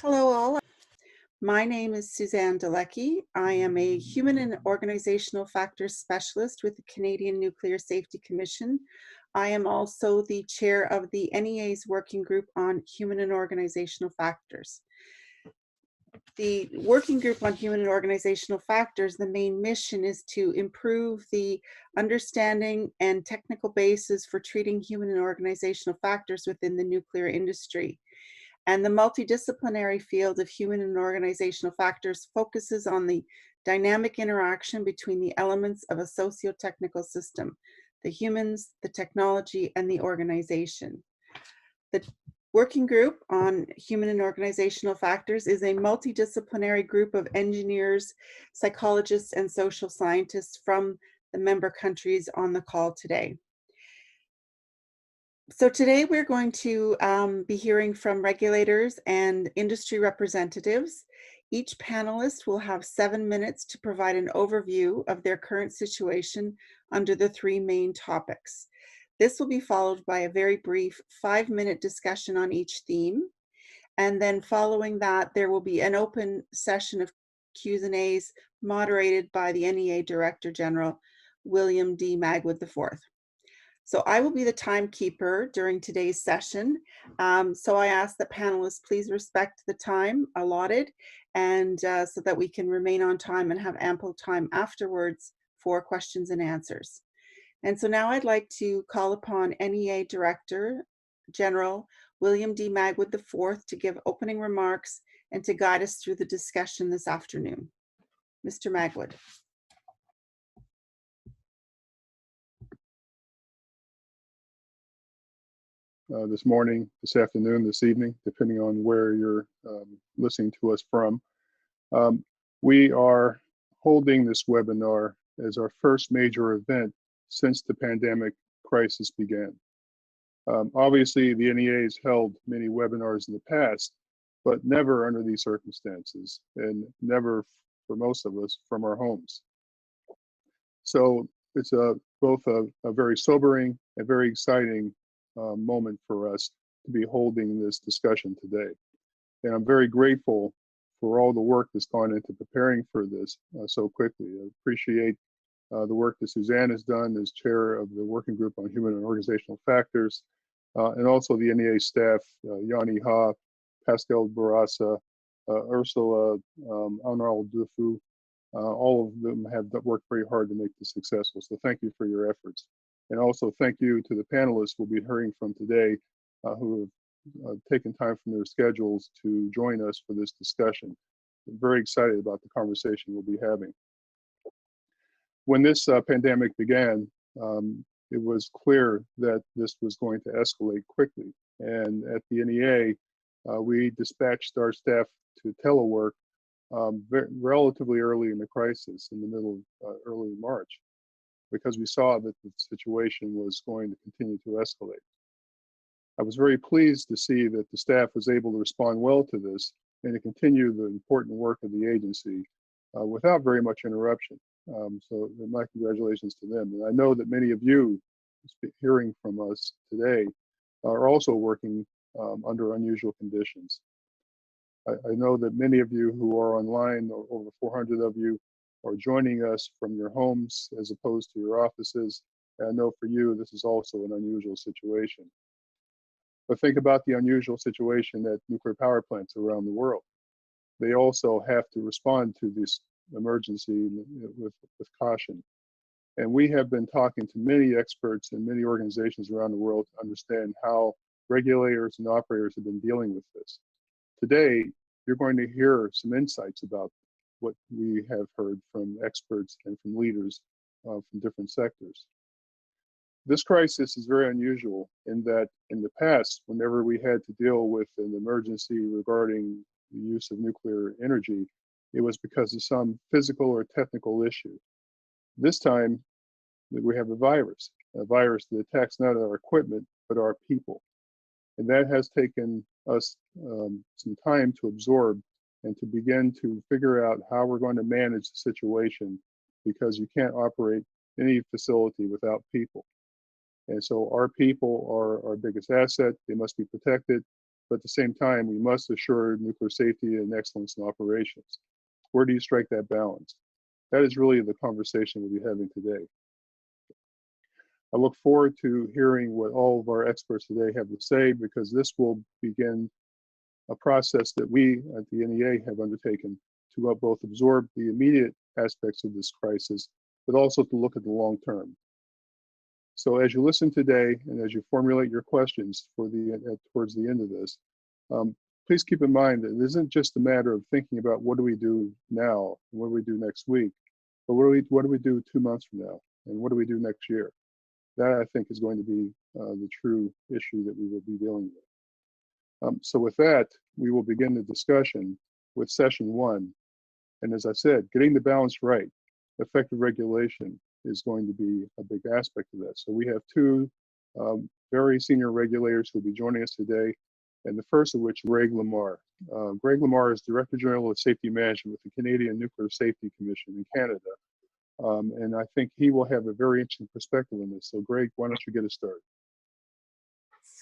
Hello all. My name is Suzanne Delecky. I am a Human and Organizational Factors Specialist with the Canadian Nuclear Safety Commission. I am also the chair of the NEA's Working Group on Human and Organizational Factors. The Working Group on Human and Organizational Factors, the main mission is to improve the understanding and technical basis for treating human and organizational factors within the nuclear industry. And the multidisciplinary field of human and organizational factors focuses on the dynamic interaction between the elements of a socio-technical system, the humans, the technology, and the organization. The Working Group on Human and Organizational Factors is a multidisciplinary group of engineers, psychologists, and social scientists from the member countries on the call today. So today we're going to be hearing from regulators and industry representatives. Each panelist will have 7 minutes to provide an overview of their current situation under the 3 main topics. This will be followed by a very brief 5-minute discussion on each theme. And then following that, there will be an open session of Q's and A's moderated by the NEA Director General, William D. Magwood IV. So I will be the timekeeper during today's session. So I ask that panelists please respect the time allotted and so that we can remain on time and have ample time afterwards for questions and answers. And so now I'd like to call upon NEA Director General William D. Magwood IV to give opening remarks and to guide us through the discussion this afternoon. Mr. Magwood. This morning, this afternoon, this evening, depending on where you're listening to us from. We are holding this webinar as our first major event since the pandemic crisis began. Obviously, the NEA has held many webinars in the past, but never under these circumstances, and never, for most of us, from our homes. So it's both a very sobering and very exciting moment for us to be holding this discussion today. And I'm very grateful for all the work that's gone into preparing for this so quickly. I appreciate the work that Suzanne has done as chair of the Working Group on Human and Organizational Factors, and also the NEA staff, Yanni Ha, Pascal Bourassa, Ursula Honorable Dufu. All of them have worked very hard to make this successful. So thank you for your efforts. And also thank you to the panelists we'll be hearing from today who have taken time from their schedules to join us for this discussion. I'm very excited about the conversation we'll be having. When this pandemic began, it was clear that this was going to escalate quickly. And at the NEA, we dispatched our staff to telework relatively early in the crisis, in the middle of early March, because we saw that the situation was going to continue to escalate. I was very pleased to see that the staff was able to respond well to this and to continue the important work of the agency without very much interruption. So my congratulations to them. And I know that many of you hearing from us today are also working under unusual conditions. I know that many of you who are online, over 400 of you, are joining us from your homes as opposed to your offices. And I know for you, this is also an unusual situation. But think about the unusual situation at nuclear power plants around the world. They also have to respond to this emergency with caution. And we have been talking to many experts and many organizations around the world to understand how regulators and operators have been dealing with this. Today, you're going to hear some insights about what we have heard from experts and from leaders from different sectors. This crisis is very unusual in that in the past, whenever we had to deal with an emergency regarding the use of nuclear energy, it was because of some physical or technical issue. This time, we have a virus that attacks not our equipment, but our people. And that has taken us some time to absorb and to begin to figure out how we're going to manage the situation, because you can't operate any facility without people. And so our people are our biggest asset. They must be protected. but at the same time, we must assure nuclear safety and excellence in operations. Where do you strike that balance? That is really the conversation we'll be having today. I look forward to hearing what all of our experts today have to say, because this will begin a process that we at the NEA have undertaken to both absorb the immediate aspects of this crisis, but also to look at the long term. So as you listen today and as you formulate your questions for towards the end of this, please keep in mind that it isn't just a matter of thinking about what do we do now and what do we do next week, but what do we do 2 months from now and what do we do next year? That, I think, is going to be the true issue that we will be dealing with. So with that, we will begin the discussion with session 1. And as I said, getting the balance right, effective regulation is going to be a big aspect of that. So we have 2 very senior regulators who will be joining us today, and the first of which, Greg Lamar. Greg Lamar is Director General of Safety Management with the Canadian Nuclear Safety Commission in Canada. And I think he will have a very interesting perspective on this. So Greg, why don't you get us started?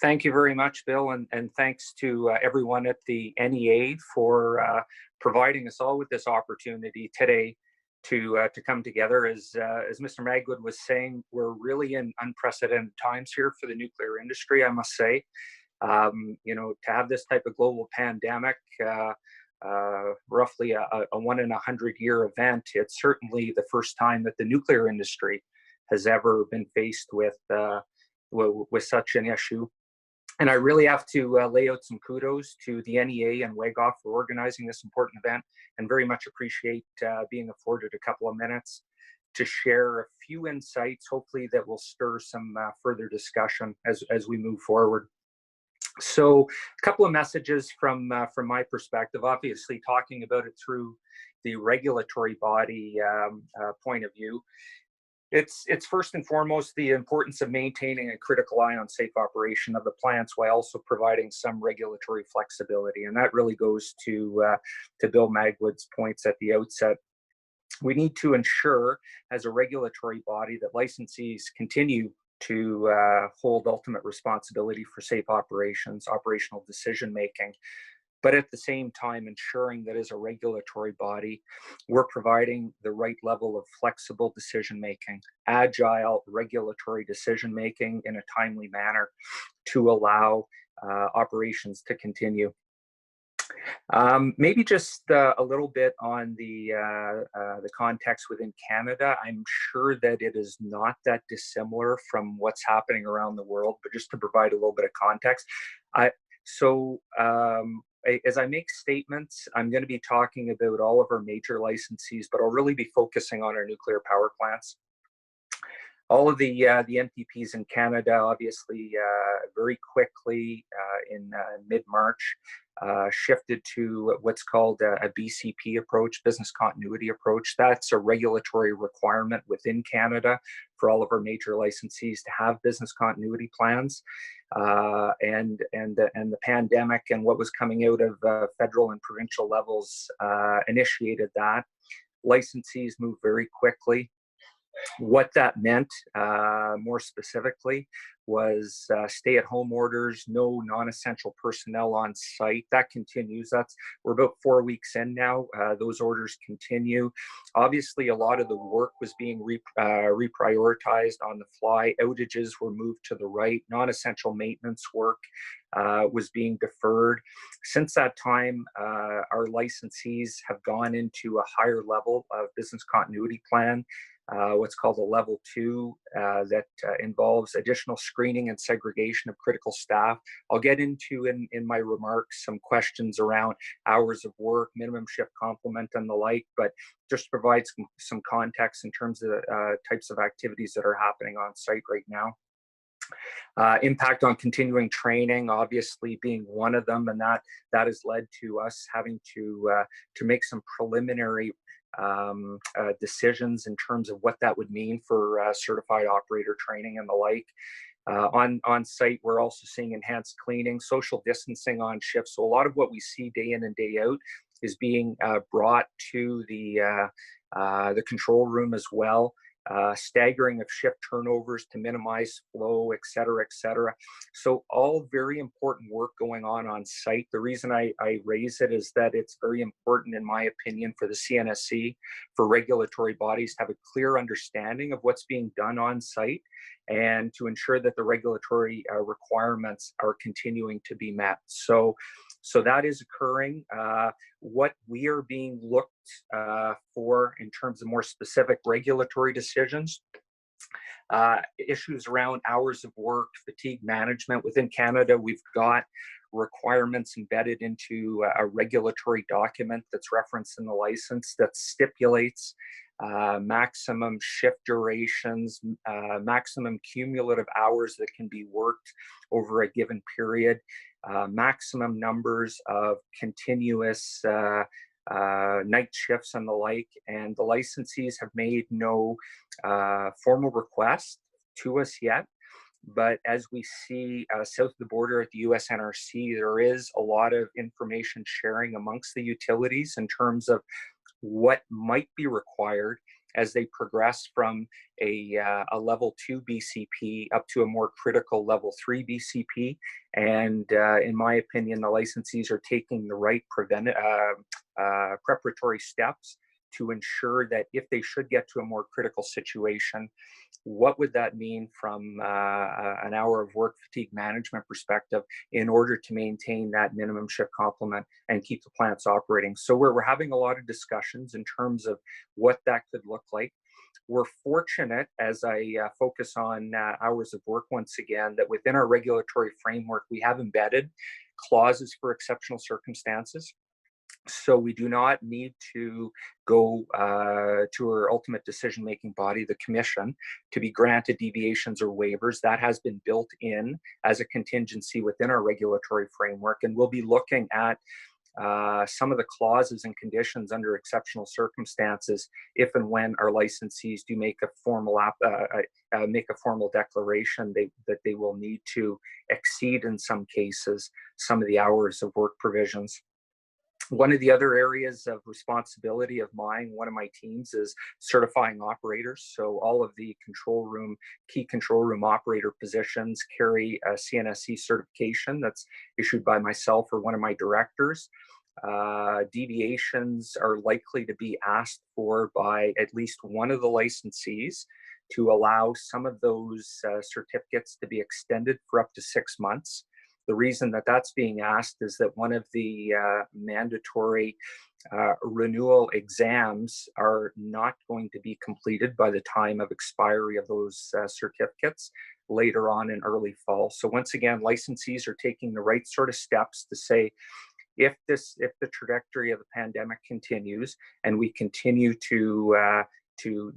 Thank you very much, Bill, and thanks to everyone at the NEA for providing us all with this opportunity today to come together. As Mr. Magwood was saying, we're really in unprecedented times here for the nuclear industry, I must say. You know, to have this type of global pandemic, roughly a 1 in 100 year event, it's certainly the first time that the nuclear industry has ever been faced with such an issue. And I really have to lay out some kudos to the NEA and WAGOF for organizing this important event, and very much appreciate being afforded a couple of minutes to share a few insights, hopefully that will stir some further discussion as we move forward. So a couple of messages from my perspective, obviously talking about it through the regulatory body point of view. It's first and foremost the importance of maintaining a critical eye on safe operation of the plants while also providing some regulatory flexibility. And that really goes to Bill Magwood's points at the outset. We need to ensure as a regulatory body that licensees continue to hold ultimate responsibility for safe operations, operational decision making, but at the same time ensuring that as a regulatory body, we're providing the right level of flexible decision making, agile regulatory decision making in a timely manner to allow operations to continue. Maybe just a little bit on the context within Canada. I'm sure that it is not that dissimilar from what's happening around the world, but just to provide a little bit of context. As I make statements, I'm going to be talking about all of our major licensees, but I'll really be focusing on our nuclear power plants. All of the NPPs in Canada, obviously, very quickly in mid-March, shifted to what's called a BCP approach, business continuity approach. That's a regulatory requirement within Canada for all of our major licensees to have business continuity plans. And the pandemic and what was coming out of federal and provincial levels initiated that. Licensees moved very quickly. What that meant, more specifically, was stay-at-home orders, no non-essential personnel on site. That continues. We're about 4 weeks in now. Those orders continue. Obviously, a lot of the work was being reprioritized on the fly. Outages were moved to the right. Non-essential maintenance work was being deferred. Since that time, our licensees have gone into a higher level of business continuity plan. What's called a level 2 that involves additional screening and segregation of critical staff. I'll get into in my remarks some questions around hours of work, minimum shift complement and the like, but just to provide some context in terms of the types of activities that are happening on site right now. Impact on continuing training, obviously being one of them, and that has led to us having to make some preliminary decisions in terms of what that would mean for certified operator training and the like. On site, we're also seeing enhanced cleaning, social distancing on shift. So a lot of what we see day in and day out is being brought to the control room as well. staggering of shift turnovers to minimize flow, et cetera, et cetera. So all very important work going on site. The reason I raise it is that it's very important, in my opinion, for the CNSC, for regulatory bodies to have a clear understanding of what's being done on site and to ensure that the regulatory requirements are continuing to be met. So that is occurring. What we are being looked for in terms of more specific regulatory decisions, issues around hours of work, fatigue management. Within Canada, we've got requirements embedded into a regulatory document that's referenced in the license that stipulates maximum shift durations, maximum cumulative hours that can be worked over a given period, maximum numbers of continuous night shifts and the like. And the licensees have made no formal request to us yet. But as we see south of the border at the US NRC, there is a lot of information sharing amongst the utilities in terms of what might be required as they progress from a level 2 BCP up to a more critical level 3 BCP. And in my opinion, the licensees are taking the right preparatory steps to ensure that if they should get to a more critical situation, what would that mean from an hour of work fatigue management perspective in order to maintain that minimum shift complement and keep the plants operating? So we're having a lot of discussions in terms of what that could look like. We're fortunate, as I focus on hours of work once again, that within our regulatory framework, we have embedded clauses for exceptional circumstances. So we do not need to go to our ultimate decision-making body, the Commission, to be granted deviations or waivers. That has been built in as a contingency within our regulatory framework, and we'll be looking at some of the clauses and conditions under exceptional circumstances if and when our licensees do make a formal declaration that they will need to exceed, in some cases, some of the hours of work provisions. One of the other areas of responsibility of mine, one of my teams, is certifying operators. So all of the key control room operator positions carry a CNSC certification that's issued by myself or one of my directors. Deviations are likely to be asked for by at least one of the licensees to allow some of those certificates to be extended for up to 6 months. The reason that that's being asked is that one of the mandatory renewal exams are not going to be completed by the time of expiry of those certificates later on in early fall. So once again, licensees are taking the right sort of steps to say, if the trajectory of the pandemic continues and we continue to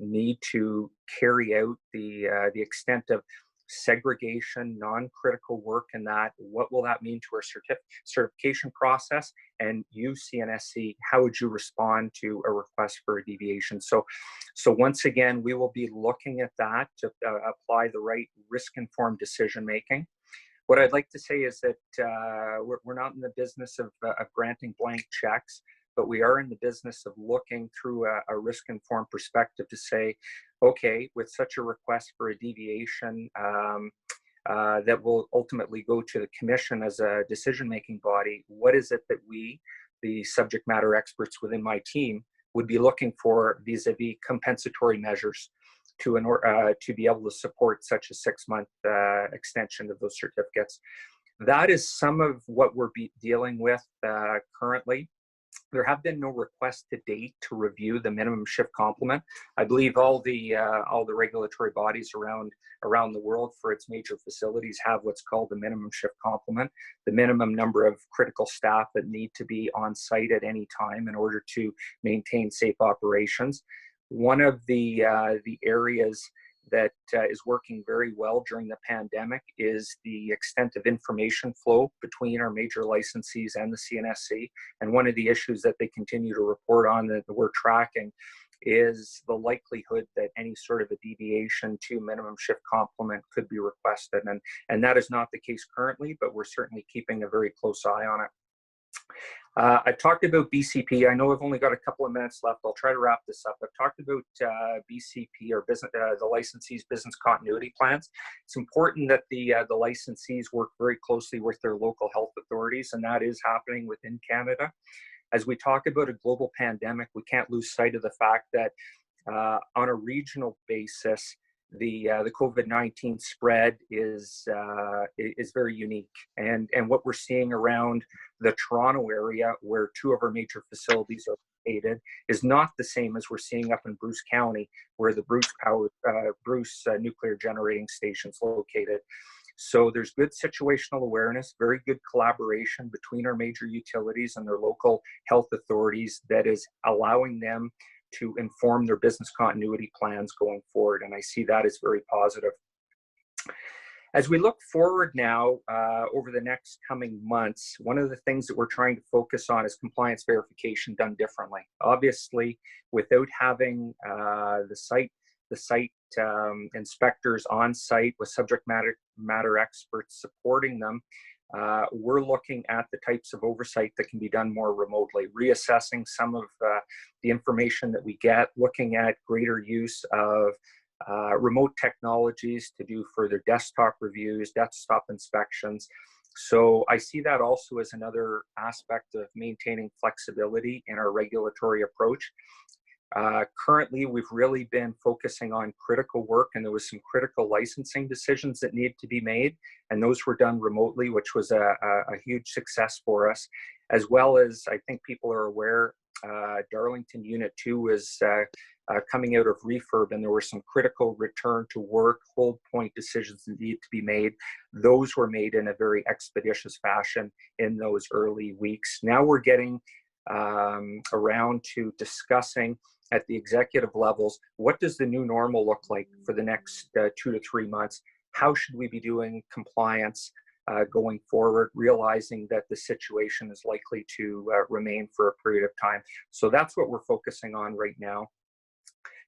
need to carry out the extent of segregation, non-critical work, and that, what will that mean to our certification process? And you, CNSC, how would you respond to a request for a deviation? So once again, we will be looking at that to apply the right risk-informed decision-making. What I'd like to say is that we're not in the business of granting blank checks, but we are in the business of looking through a risk-informed perspective to say, okay, with such a request for a deviation that will ultimately go to the Commission as a decision-making body, what is it that we, the subject matter experts within my team, would be looking for vis-a-vis compensatory measures to be able to support such a 6-month extension of those certificates? That is some of what we're dealing with currently. There have been no requests to date to review the minimum shift complement. I believe all the regulatory bodies around the world for its major facilities have what's called the minimum shift complement, the minimum number of critical staff that need to be on site at any time in order to maintain safe operations. One of the areas that is working very well during the pandemic is the extent of information flow between our major licensees and the CNSC. And one of the issues that they continue to report on that we're tracking is the likelihood that any sort of a deviation to minimum shift complement could be requested. And that is not the case currently, but we're certainly keeping a very close eye on it. I've talked about BCP. I know I've only got a couple of minutes left. I'll try to wrap this up. I've talked about BCP, or business, the licensees' business continuity plans. It's important that the licensees work very closely with their local health authorities, and that is happening within Canada. As we talk about a global pandemic, we can't lose sight of the fact that on a regional basis, the COVID-19 spread is very unique, and what we're seeing around the Toronto area, where two of our major facilities are located, is not the same as we're seeing up in Bruce County, where the Bruce nuclear generating station is located. So there's good situational awareness, very good collaboration between our major utilities and their local health authorities that is allowing them to inform their business continuity plans going forward. And I see that as very positive. As we look forward now, over the next coming months, one of the things that we're trying to focus on is compliance verification done differently. Obviously, without having the site inspectors on site with subject matter experts supporting them, we're looking at the types of oversight that can be done more remotely, reassessing some of the information that we get, looking at greater use of remote technologies to do further desktop reviews, desktop inspections. So I see that also as another aspect of maintaining flexibility in our regulatory approach. Currently, we've really been focusing on critical work, and there was some critical licensing decisions that needed to be made, and those were done remotely, which was a huge success for us. As well as, I think people are aware, Darlington Unit 2 was coming out of refurb, and there were some critical return to work, hold point decisions that needed to be made. Those were made in a very expeditious fashion in those early weeks. Now we're getting around to discussing at the executive levels, what does the new normal look like for the next 2 to 3 months? How should we be doing compliance going forward, realizing that the situation is likely to remain for a period of time? So that's what we're focusing on right now.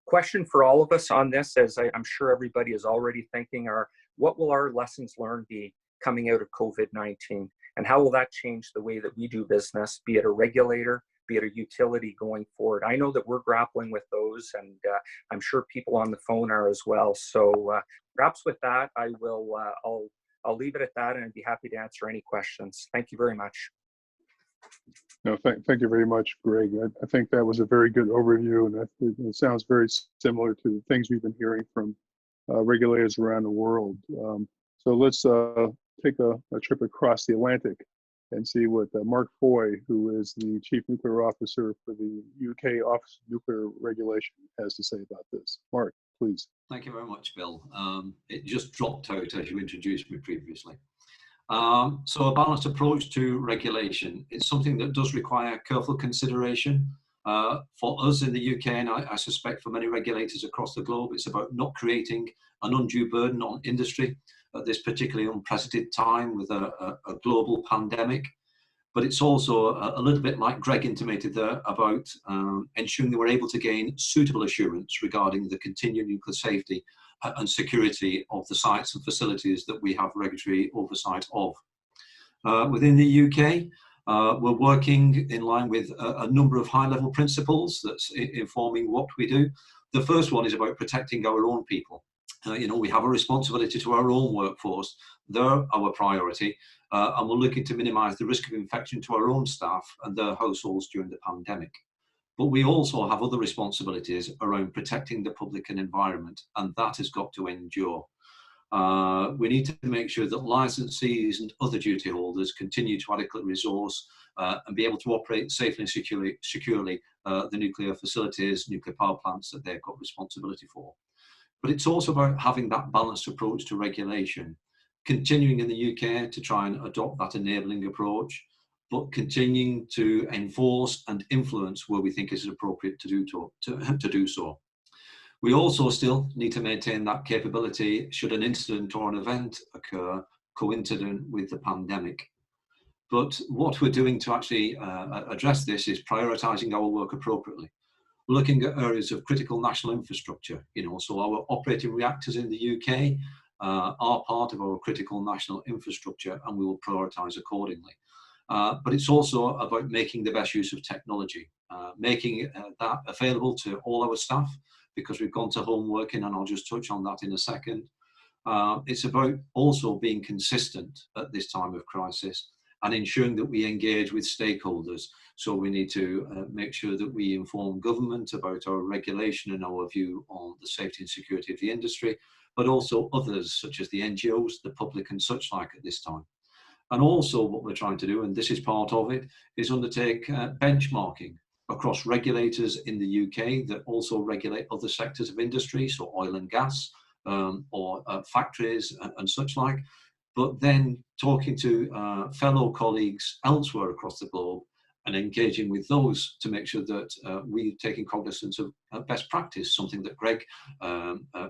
Question for all of us on this, as I'm sure everybody is already thinking, are what will our lessons learned be coming out of COVID-19? And how will that change the way that we do business, be it a regulator, be it a utility going forward? I know that we're grappling with those, and I'm sure people on the phone are as well. So perhaps with that, I'll leave it at that, and I'd be happy to answer any questions. Thank you very much. No, thank you very much, Greg. I think that was a very good overview, and it sounds very similar to the things we've been hearing from regulators around the world. So let's take a trip across the Atlantic and see what Mark Foy, who is the Chief Nuclear Officer for the UK Office of Nuclear Regulation, has to say about this. Mark, please. Thank you very much, Bill. It just dropped out as you introduced me previously. So a balanced approach to regulation, it's something that does require careful consideration. For us in the UK, and I suspect for many regulators across the globe, it's about not creating an undue burden on industry at this particularly unprecedented time with a global pandemic. But it's also a little bit like Greg intimated there about ensuring that we're able to gain suitable assurance regarding the continued nuclear safety and security of the sites and facilities that we have regulatory oversight of. Within the UK, we're working in line with a number of high-level principles that's informing what we do. The first one is about protecting our own people. We have a responsibility to our own workforce. They're our priority, and we're looking to minimise the risk of infection to our own staff and their households during the pandemic. But we also have other responsibilities around protecting the public and environment, and that has got to endure. We need to make sure that licensees and other duty holders continue to adequately resource and be able to operate safely and securely the nuclear facilities, nuclear power plants that they've got responsibility for. But it's also about having that balanced approach to regulation, continuing in the UK to try and adopt that enabling approach, but continuing to enforce and influence where we think it is appropriate to do so. We also still need to maintain that capability should an incident or an event occur coincident with the pandemic. But what we're doing to actually address this is prioritising our work appropriately, looking at areas of critical national infrastructure. So our operating reactors in the UK are part of our critical national infrastructure, and we will prioritise accordingly. but it's also about making the best use of technology, making that available to all our staff, because we've gone to home working, and I'll just touch on that in a second. It's about also being consistent at this time of crisis and ensuring that we engage with stakeholders. So we need to make sure that we inform government about our regulation and our view on the safety and security of the industry, but also others such as the NGOs, the public and such like at this time. And also what we're trying to do, and this is part of it, is undertake benchmarking across regulators in the UK that also regulate other sectors of industry, so oil and gas, or factories and such like, but then talking to fellow colleagues elsewhere across the globe and engaging with those to make sure that we're taking cognizance of best practice, something that Greg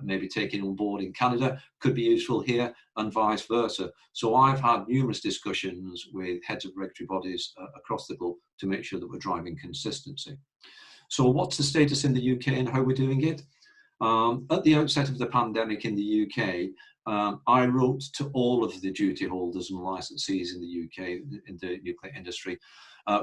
may be taking on board in Canada could be useful here, and vice versa. So I've had numerous discussions with heads of regulatory bodies across the globe to make sure that we're driving consistency. So what's the status in the UK and how we're doing it? At the outset of the pandemic in the UK, I wrote to all of the duty holders and licensees in the UK, in the nuclear industry,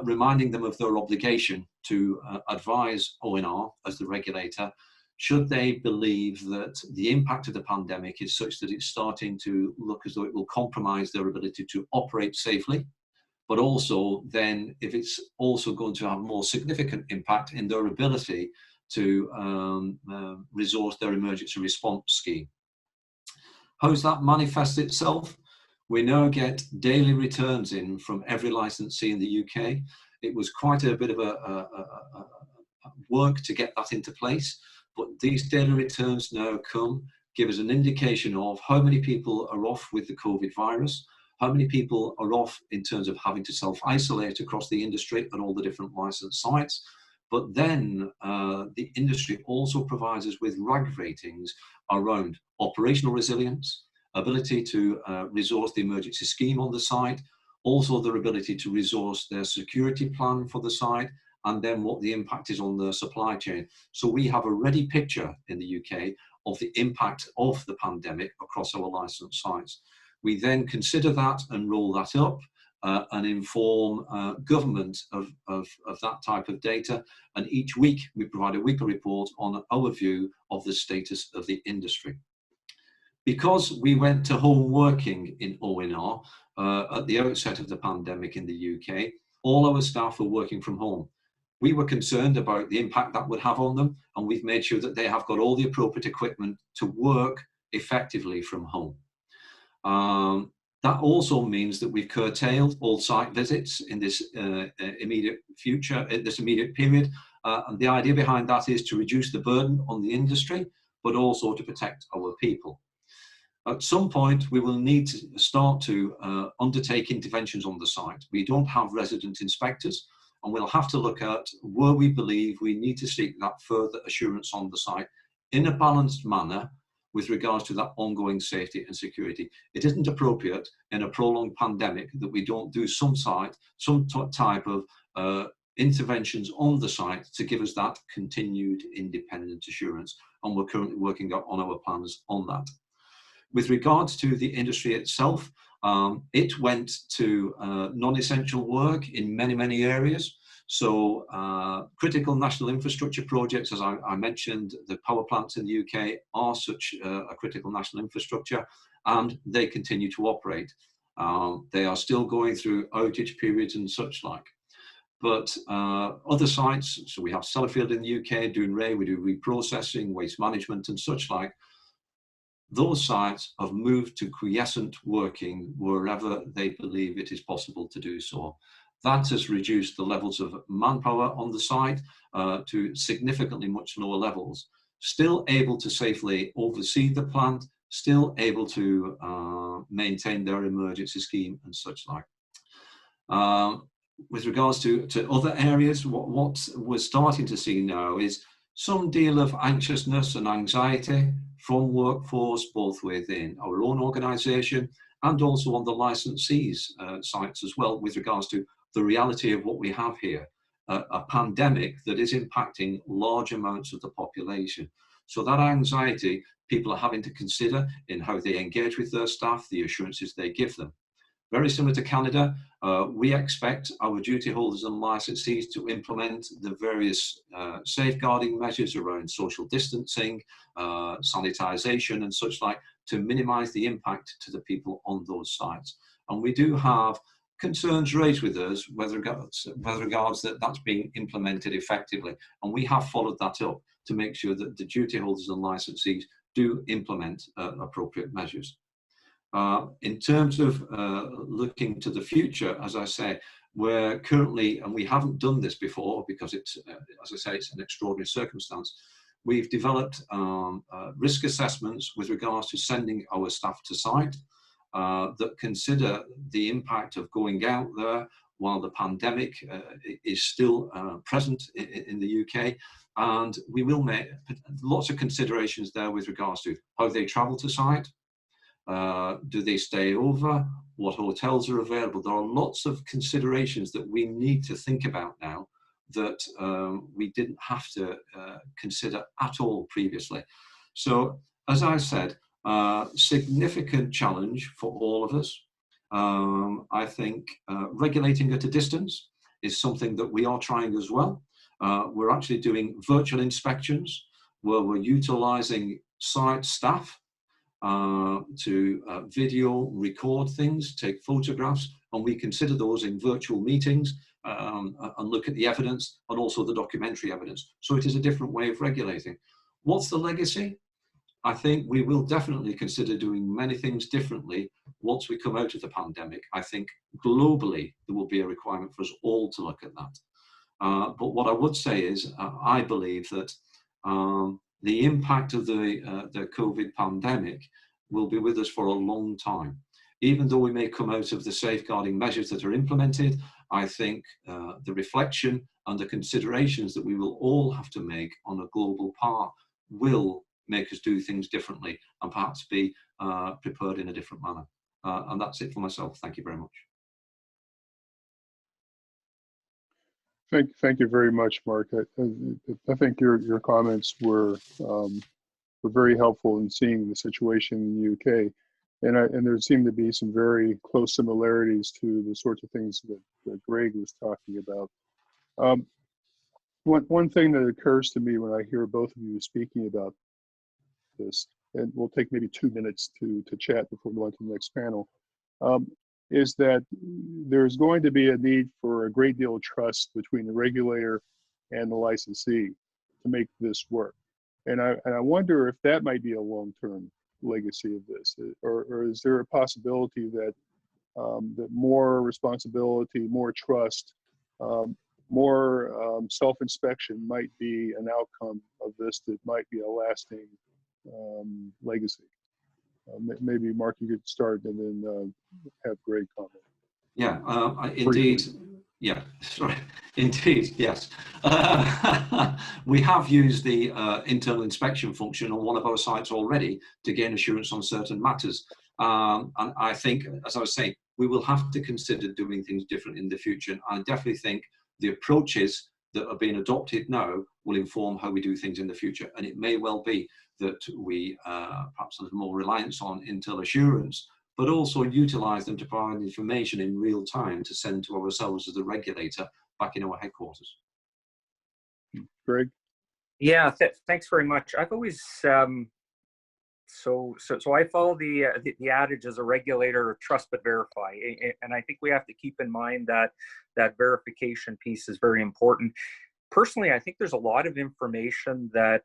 reminding them of their obligation to advise ONR as the regulator, should they believe that the impact of the pandemic is such that it's starting to look as though it will compromise their ability to operate safely, but also then if it's also going to have more significant impact in their ability to resource their emergency response scheme. How's that manifest itself? We now get daily returns in from every licensee in the UK. It was quite a bit of a work to get that into place, but these daily returns now give us an indication of how many people are off with the COVID virus, how many people are off in terms of having to self-isolate across the industry at all the different licensed sites. But then the industry also provides us with RAG ratings around operational resilience, ability to resource the emergency scheme on the site, also their ability to resource their security plan for the site, and then what the impact is on the supply chain. So we have a ready picture in the UK of the impact of the pandemic across our licensed sites. We then consider that and roll that up and inform government of that type of data. And each week we provide a weekly report on our view of the status of the industry. Because we went to home working in ONR at the outset of the pandemic in the UK, all our staff were working from home. We were concerned about the impact that would have on them, and we've made sure that they have got all the appropriate equipment to work effectively from home. That also means that we've curtailed all site visits in this immediate future, in this immediate period. And the idea behind that is to reduce the burden on the industry, but also to protect our people. At some point, we will need to start to undertake interventions on the site. We don't have resident inspectors, and we'll have to look at where we believe we need to seek that further assurance on the site in a balanced manner with regards to that ongoing safety and security. It isn't appropriate in a prolonged pandemic that we don't do some type of interventions on the site to give us that continued independent assurance, and we're currently working on our plans on that. With regards to the industry itself, it went to non-essential work in many areas. So critical national infrastructure projects, as I mentioned, the power plants in the UK are such a critical national infrastructure, and they continue to operate. They are still going through outage periods and such like. But other sites, so we have Sellafield in the UK, Dounreay, we do reprocessing, waste management and such like. Those sites have moved to quiescent working wherever they believe it is possible to do so. That has reduced the levels of manpower on the site to significantly much lower levels. Still able to safely oversee the plant, still able to maintain their emergency scheme and such like. With regards to other areas, what we're starting to see now is some deal of anxiousness and anxiety from workforce, both within our own organisation and also on the licensees' sites as well, with regards to the reality of what we have here, a pandemic that is impacting large amounts of the population. So that anxiety people are having to consider in how they engage with their staff, the assurances they give them. very similar to Canada. We expect our duty holders and licensees to implement the various safeguarding measures around social distancing, sanitisation and such like, to minimise the impact to the people on those sites. And we do have concerns raised with us with regards that that's being implemented effectively. And we have followed that up to make sure that the duty holders and licensees do implement appropriate measures. In terms of looking to the future, as I say, we're currently, and we haven't done this before because it's, as I say, it's an extraordinary circumstance, we've developed risk assessments with regards to sending our staff to site that consider the impact of going out there while the pandemic is still present in the UK. And we will make lots of considerations there with regards to how they travel to site. Do they stay over? What hotels are available? There are lots of considerations that we need to think about now that we didn't have to consider at all previously. So, as I said, significant challenge for all of us. I think regulating at a distance is something that we are trying as well. We're actually doing virtual inspections where we're utilising site staff to video record things, take photographs, and we consider those in virtual meetings and look at the evidence and also the documentary evidence. So it is a different way of regulating. What's the legacy? I think we will definitely consider doing many things differently once we come out of the pandemic. I think globally there will be a requirement for us all to look at that. But what I would say is I believe that the impact of the COVID pandemic will be with us for a long time. Even though we may come out of the safeguarding measures that are implemented, I think the reflection and the considerations that we will all have to make on a global part will make us do things differently and perhaps be prepared in a different manner. And that's it for myself. Thank you very much. Thank you very much, Mark. I think your comments were very helpful in seeing the situation in the UK, and there seemed to be some very close similarities to the sorts of things that Greg was talking about. One thing that occurs to me when I hear both of you speaking about this, and we'll take maybe 2 minutes to chat before we go on to the next panel, is that there's going to be a need for a great deal of trust between the regulator and the licensee to make this work. And I wonder if that might be a long-term legacy of this, or is there a possibility that that more responsibility, more trust, more self-inspection might be an outcome of this that might be a lasting legacy? Maybe Mark, you could start and then have Greg comment. Yeah, indeed. Yeah, sorry. Indeed, yes. We have used the internal inspection function on one of our sites already to gain assurance on certain matters. And I think, as I was saying, we will have to consider doing things different in the future. I definitely think the approaches that are being adopted now will inform how we do things in the future. And it may well be that we perhaps have more reliance on internal assurance, but also utilize them to provide information in real time to send to ourselves as the regulator back in our headquarters. Greg? Yeah, thanks very much. I've always, so I follow the adage as a regulator, trust but verify. And I think we have to keep in mind that that verification piece is very important. Personally, I think there's a lot of information that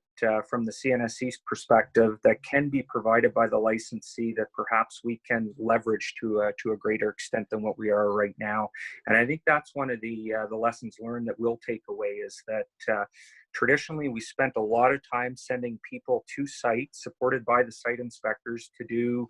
from the CNSC's perspective that can be provided by the licensee that perhaps we can leverage to a greater extent than what we are right now. And I think that's one of the lessons learned that we'll take away is that traditionally we spent a lot of time sending people to site, supported by the site inspectors, to do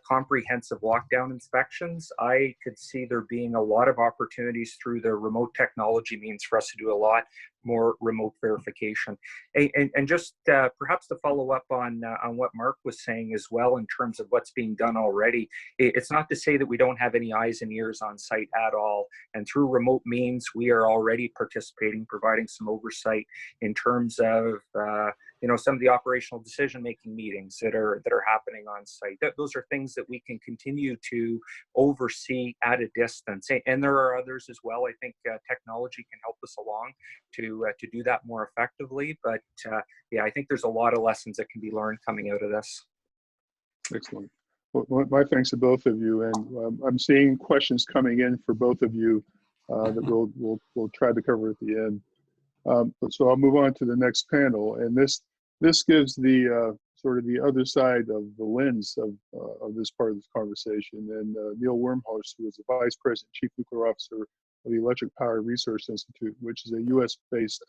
comprehensive lockdown inspections. I could see there being a lot of opportunities through the remote technology means for us to do a lot more remote verification. And just perhaps to follow up on what Mark was saying as well in terms of what's being done already, it's not to say that we don't have any eyes and ears on site at all. And through remote means, we are already participating, providing some oversight in terms of some of the operational decision-making meetings that are happening on site. Those are things that we can continue to oversee at a distance. And there are others as well. I think technology can help us along to do that more effectively. But yeah, I think there's a lot of lessons that can be learned coming out of this. Excellent. Well, my thanks to both of you. And I'm seeing questions coming in for both of you that we'll try to cover at the end. So I'll move on to the next panel, and this gives the sort of the other side of the lens of this part of this conversation. And Neil Wilmshurst, who is the Vice President, Chief Nuclear Officer of the Electric Power Research Institute, which is a U.S.-based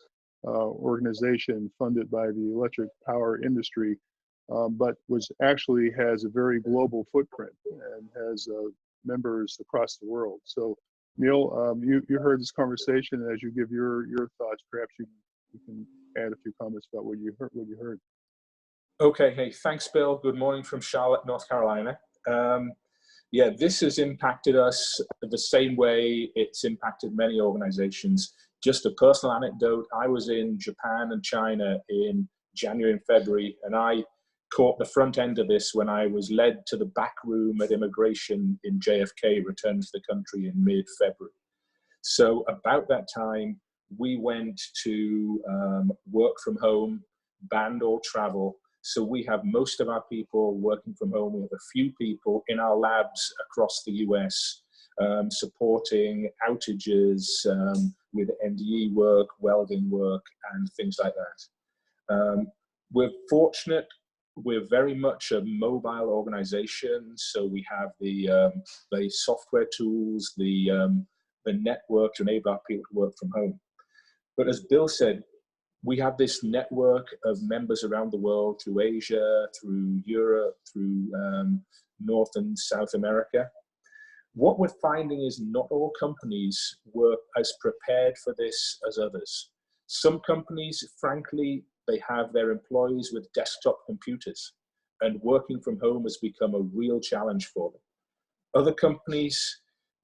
organization funded by the electric power industry, but which actually has a very global footprint and has members across the world. So, Neil, you heard this conversation, and as you give your thoughts, perhaps you can add a few comments about what you heard. Okay, hey, thanks, Bill. Good morning from Charlotte, North Carolina. Yeah, this has impacted us the same way it's impacted many organizations. Just a personal anecdote, I was in Japan and China in January and February, and I caught the front end of this when I was led to the back room at immigration in JFK, returned to the country in mid-February. So about that time, we went to work from home, banned all travel. So we have most of our people working from home. We have a few people in our labs across the US supporting outages with NDE work, welding work, and things like that. We're fortunate. We're very much a mobile organization, so we have the software tools, the network to enable our people to work from home. But as Bill said, we have this network of members around the world, through Asia, through Europe, through North and South America. What we're finding is not all companies were as prepared for this as others. Some companies, frankly, they have their employees with desktop computers, and working from home has become a real challenge for them. Other companies,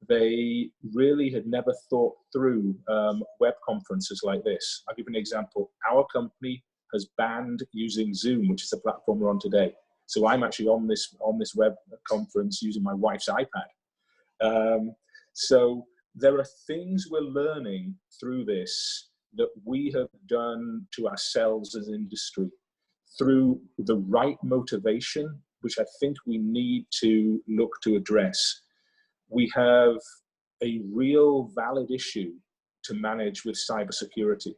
they really had never thought through web conferences like this. I'll give you an example. Our company has banned using Zoom, which is the platform we're on today. So I'm actually on this web conference using my wife's iPad. So there are things we're learning through this that we have done to ourselves as an industry through the right motivation, which I think we need to look to address. We have a real valid issue to manage with cybersecurity,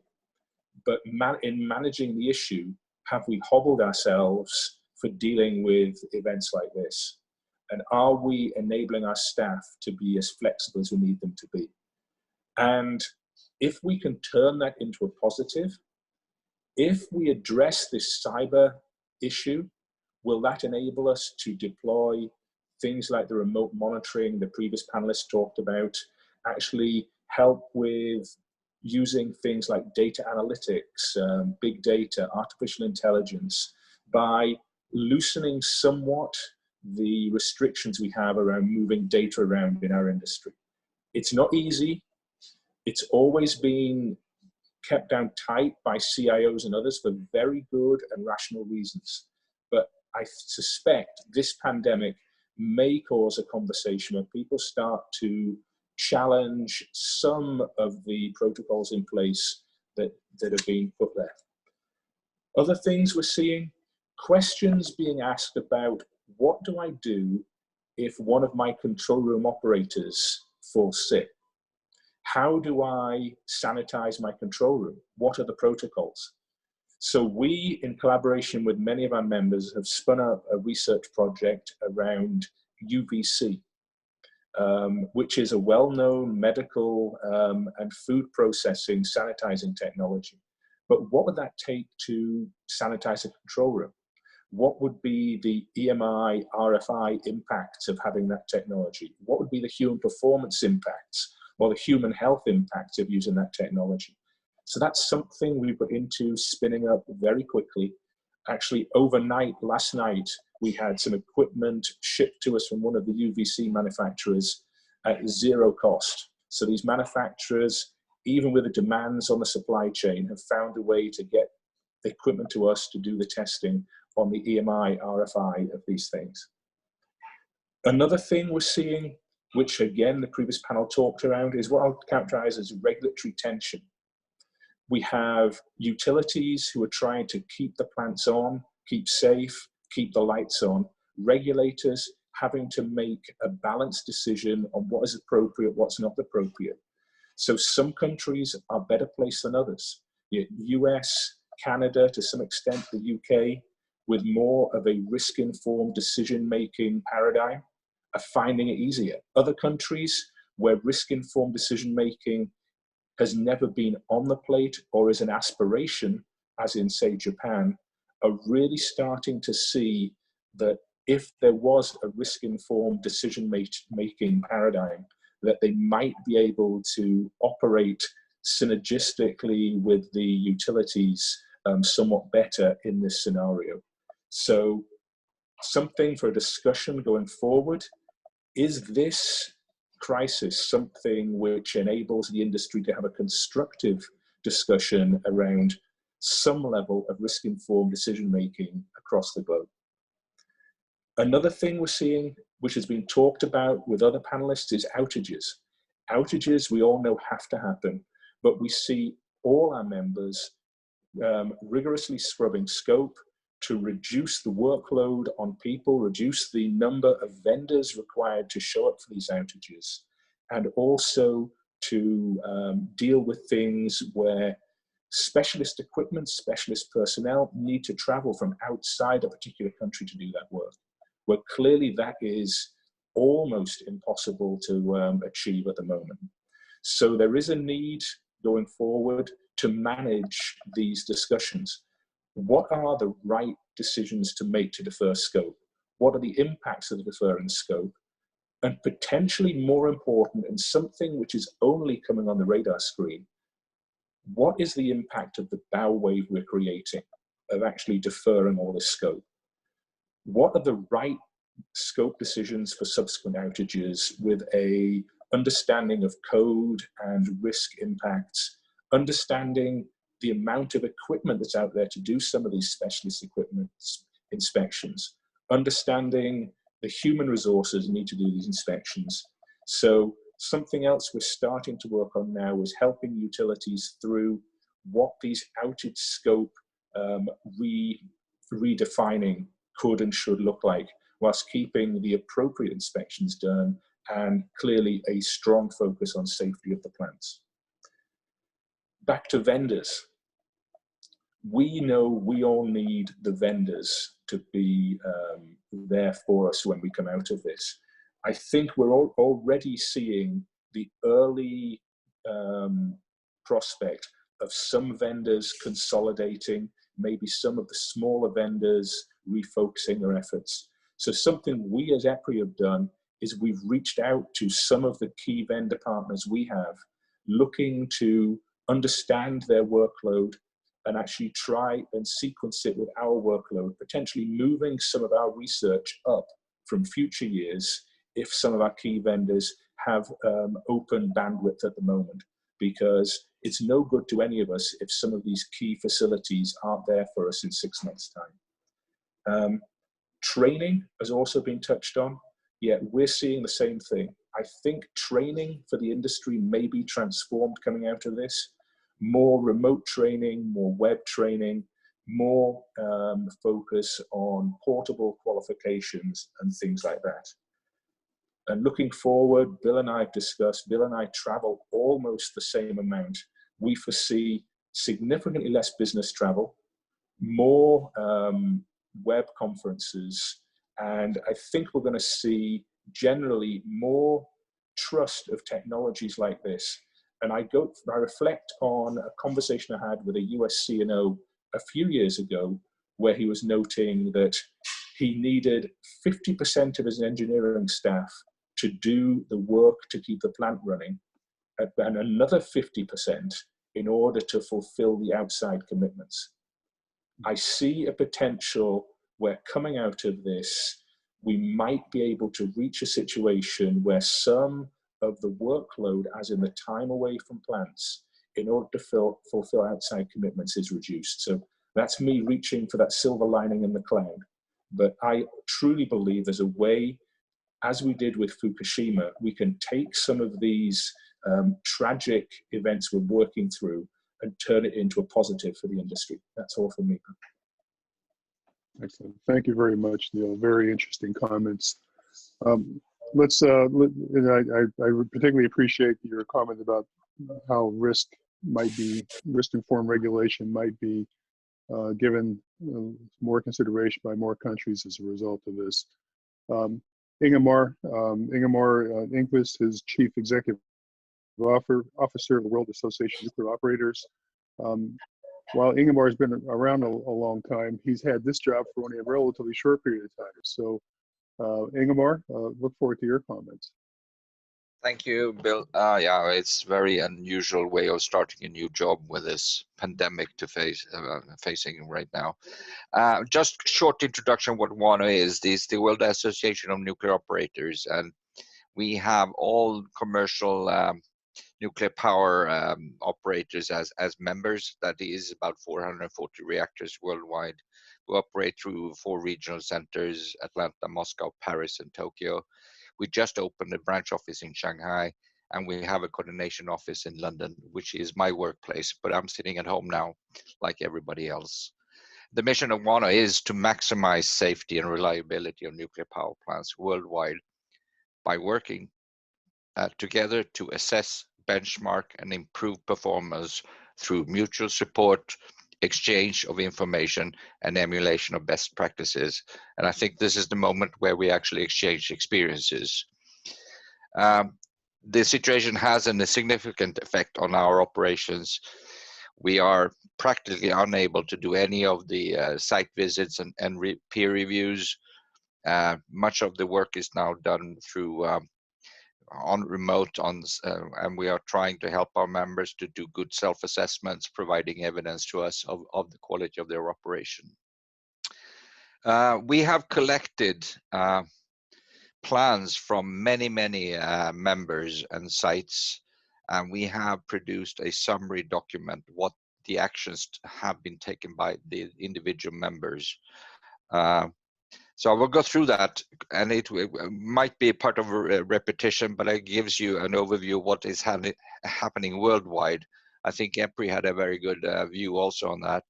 but in managing the issue, have we hobbled ourselves for dealing with events like this? And are we enabling our staff to be as flexible as we need them to be? And if we can turn that into a positive, if we address this cyber issue, will that enable us to deploy things like the remote monitoring the previous panelists talked about, actually help with using things like data analytics, big data, artificial intelligence, by loosening somewhat the restrictions we have around moving data around in our industry. It's not easy. It's always been kept down tight by CIOs and others for very good and rational reasons. But I suspect this pandemic may cause a conversation where people start to challenge some of the protocols in place that are being put there. Other things we're seeing, questions being asked about, what do I do if one of my control room operators falls sick? How do I sanitize my control room? What are the protocols? So we, in collaboration with many of our members, have spun up a research project around UVC, which is a well-known medical and food processing sanitizing technology. But what would that take to sanitize a control room? What would be the EMI, RFI impacts of having that technology? What would be the human performance impacts or the human health impacts of using that technology? So that's something we put into spinning up very quickly. Actually, overnight, last night, we had some equipment shipped to us from one of the UVC manufacturers at zero cost. So these manufacturers, even with the demands on the supply chain, have found a way to get equipment to us to do the testing on the EMI, RFI of these things. Another thing we're seeing, which again the previous panel talked around, is what I'll characterize as regulatory tension. We have utilities who are trying to keep the plants on, keep safe, keep the lights on. Regulators having to make a balanced decision on what is appropriate, what's not appropriate. So some countries are better placed than others. US, Canada, to some extent the UK, with more of a risk-informed decision-making paradigm, are finding it easier. Other countries where risk-informed decision-making has never been on the plate or is an aspiration, as in, say, Japan, are really starting to see that if there was a risk-informed decision-making paradigm, that they might be able to operate synergistically with the utilities somewhat better in this scenario. So something for a discussion going forward. Is this crisis something which enables the industry to have a constructive discussion around some level of risk-informed decision-making across the globe? Another thing we're seeing, which has been talked about with other panelists, is outages. Outages, we all know, have to happen, but we see all our members rigorously scrubbing scope to reduce the workload on people, reduce the number of vendors required to show up for these outages, and also to deal with things where specialist equipment, specialist personnel need to travel from outside a particular country to do that work, where clearly that is almost impossible to achieve at the moment. So there is a need going forward to manage these discussions. What are the right decisions to make to defer scope? What are the impacts of the deferring scope? And potentially more important, and something which is only coming on the radar screen, what is the impact of the bow wave we're creating, of actually deferring all this scope? What are the right scope decisions for subsequent outages with a understanding of code and risk impacts, understanding the amount of equipment that's out there to do some of these specialist equipment inspections, understanding the human resources need to do these inspections. So something else we're starting to work on now is helping utilities through what these outage scope redefining could and should look like, whilst keeping the appropriate inspections done and clearly a strong focus on safety of the plants. Back to vendors. We know we all need the vendors to be there for us when we come out of this. I think we're already seeing the early prospect of some vendors consolidating, maybe some of the smaller vendors refocusing their efforts. So something we as EPRI have done is we've reached out to some of the key vendor partners we have, looking to understand their workload and actually try and sequence it with our workload, potentially moving some of our research up from future years if some of our key vendors have open bandwidth at the moment, because it's no good to any of us if some of these key facilities aren't there for us in 6 months' time. Training has also been touched on. Yeah, we're seeing the same thing. I think training for the industry may be transformed coming out of this. More remote training, more web training, more focus on portable qualifications and things like that. And looking forward, Bill and I have discussed, Bill and I travel almost the same amount. We foresee significantly less business travel, more web conferences, and I think we're going to see generally more trust of technologies like this. And I reflect on a conversation I had with a US CNO a few years ago, where he was noting that he needed 50% of his engineering staff to do the work to keep the plant running, and another 50% in order to fulfill the outside commitments. I see a potential where coming out of this, we might be able to reach a situation where some of the workload, as in the time away from plants, in order to fulfill outside commitments, is reduced. So That's me reaching for that silver lining in the cloud. But I truly believe there's a way, as we did with Fukushima, we can take some of these tragic events we're working through and turn it into a positive for the industry. That's all from me. Excellent. Thank you very much, Neil. Very interesting comments. I particularly appreciate your comment about how risk-informed regulation might be given more consideration by more countries as a result of this. Ingemar Engkvist is Chief Executive Officer of the World Association of Nuclear Operators. While Ingemar has been around a long time, he's had this job for only a relatively short period of time. So, Ingemar, look forward to your comments. Thank you, Bill. Yeah, it's very unusual way of starting a new job with this pandemic to facing right now. Just short introduction what WANOJ is. This is the World Association of Nuclear Operators, and we have all commercial nuclear power operators as members. That is about 440 reactors worldwide. We operate through 4 regional centers: Atlanta, Moscow, Paris, and Tokyo. We just opened a branch office in Shanghai, and we have a coordination office in London, which is my workplace, but I'm sitting at home now like everybody else. The mission of WANOJ is to maximize safety and reliability of nuclear power plants worldwide by working together to assess, benchmark, and improve performance through mutual support, exchange of information, and emulation of best practices. And I think this is the moment where we actually exchange experiences. The situation has a significant effect on our operations. We are practically unable to do any of the site visits and peer reviews. Much of the work is now done through on remote, and we are trying to help our members to do good self-assessments, providing evidence to us of the quality of their operation. We have collected plans from many members and sites, and we have produced a summary document what the actions have been taken by the individual members. So I will go through that, and it might be a part of a repetition, but it gives you an overview of what is happening worldwide. I think EPRI had a very good view also on that.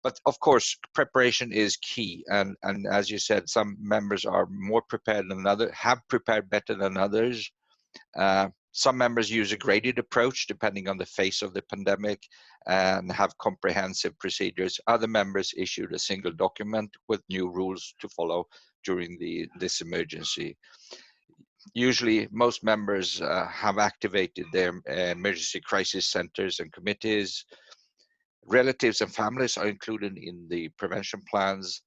But of course, preparation is key, and as you said, some members are more prepared than others, have prepared better than others. Some members use a graded approach depending on the phase of the pandemic and have comprehensive procedures. Other members issued a single document with new rules to follow during this emergency. Usually, most members have activated their emergency crisis centers and committees. Relatives and families are included in the prevention plans,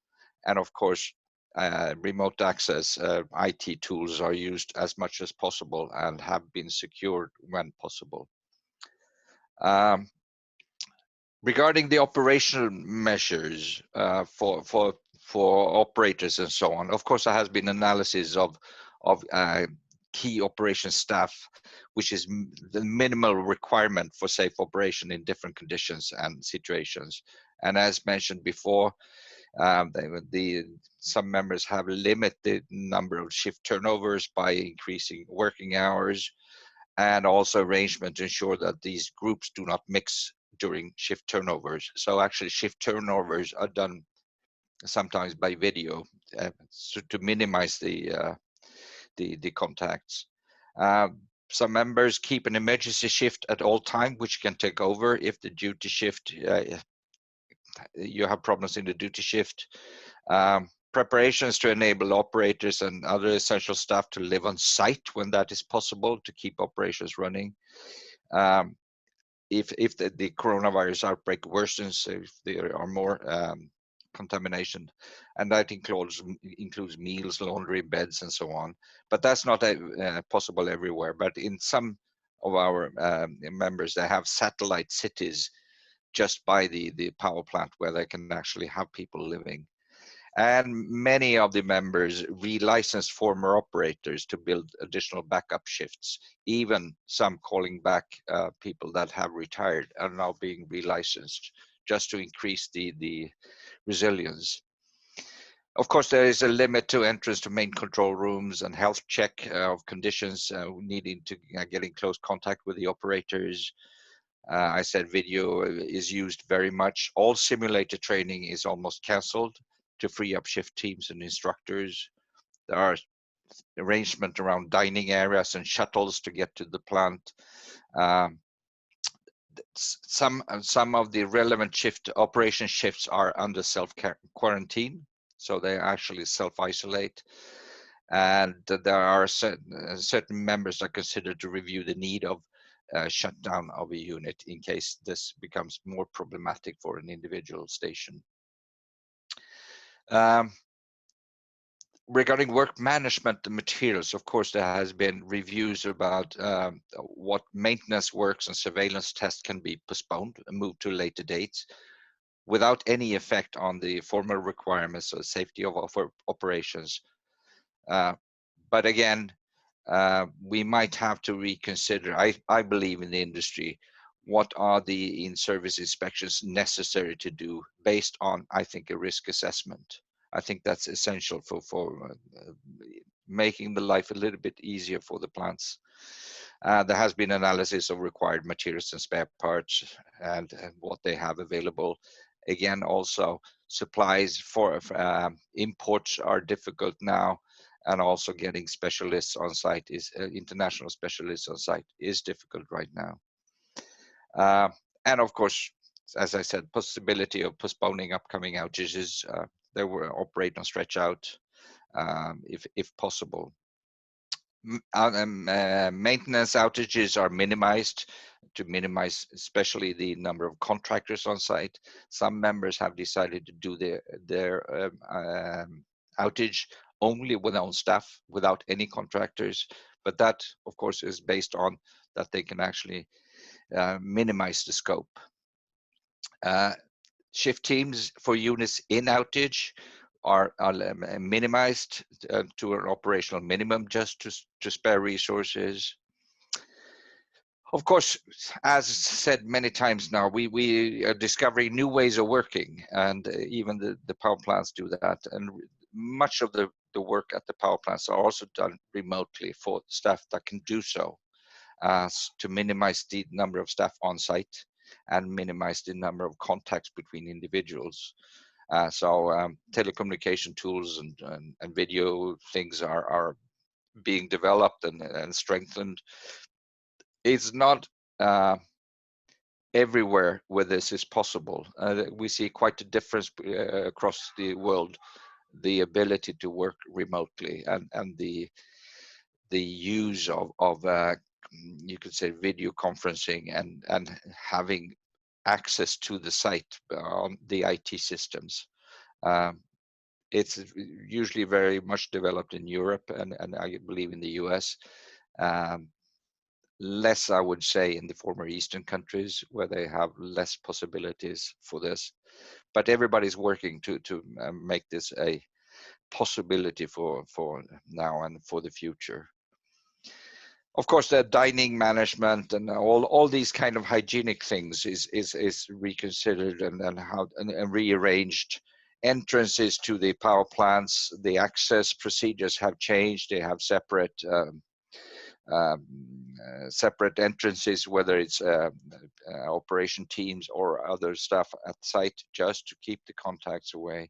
and of course, remote access IT tools are used as much as possible and have been secured when possible. Regarding the operational measures for operators and so on, of course, there has been analysis of key operation staff, which is the minimal requirement for safe operation in different conditions and situations. And as mentioned before, some members have limited the number of shift turnovers by increasing working hours, and also arrangement to ensure that these groups do not mix during shift turnovers. So actually shift turnovers are done sometimes by video so to minimize the contacts. Some members keep an emergency shift at all time, which can take over if the duty shift, you have problems in the duty shift. Preparations to enable operators and other essential staff to live on site when that is possible to keep operations running. If the coronavirus outbreak worsens, if there are more contamination, and that includes meals, laundry, beds, and so on. But that's not possible everywhere. But in some of our members, they have satellite cities just by the power plant where they can actually have people living. And many of the members relicensed former operators to build additional backup shifts. Even some calling back people that have retired are now being relicensed just to increase the resilience. Of course, there is a limit to entrance to main control rooms and health check of conditions needing to get in close contact with the operators. I said video is used very much. All simulator training is almost cancelled to free up shift teams and instructors. There are arrangement around dining areas and shuttles to get to the plant. Some of the relevant operation shifts are under self-quarantine, so they actually self-isolate. And there are certain members are considered to review the need of shutdown of a unit in case this becomes more problematic for an individual station. Regarding work management and materials, of course, there has been reviews about what maintenance works and surveillance tests can be postponed and moved to later dates without any effect on the formal requirements of safety of operations. But again, we might have to reconsider, I believe in the industry, what are the in-service inspections necessary to do based on, I think, a risk assessment. I think that's essential for making the life a little bit easier for the plants. There has been analysis of required materials and spare parts and what they have available. Again, also supplies for imports are difficult now, and also getting specialists on site is international specialists on site is difficult right now. And of course, as I said, possibility of postponing upcoming outages. They will operate on stretch out if possible. Maintenance outages are minimized to minimize especially the number of contractors on site. Some members have decided to do their outage only with their own staff without any contractors, but that of course is based on that they can actually minimize the scope. Shift teams for units in outage are minimized to an operational minimum just to spare resources. Of course, as said many times now, we are discovering new ways of working, and even the power plants do that. And much of the work at the power plants are also done remotely for staff that can do so, to minimize the number of staff on site and minimize the number of contacts between individuals. So telecommunication tools and video things are being developed and strengthened. It's not everywhere where this is possible. We see quite a difference across the world, the ability to work remotely and the use of you could say video conferencing and having access to the site on the IT systems. It's usually very much developed in Europe and I believe in the US. Less, I would say, in the former Eastern countries where they have less possibilities for this. But everybody's working to make this a possibility for now and for the future. Of course, the dining management and all these kind of hygienic things is reconsidered and rearranged. Entrances to the power plants, the access procedures have changed. They have separate separate entrances, whether it's operation teams or other staff at site, just to keep the contacts away.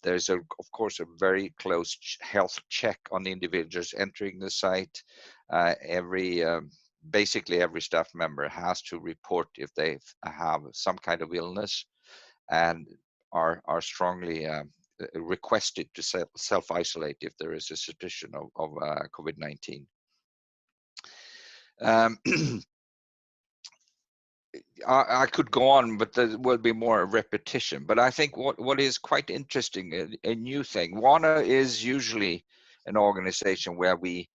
There's of course a very close health check on the individuals entering the site. Basically every staff member has to report if they have some kind of illness and are strongly requested to self-isolate if there is a suspicion of COVID-19. I could go on, but there will be more repetition. But I think what is quite interesting, a new thing, WANOJ is usually an organization where we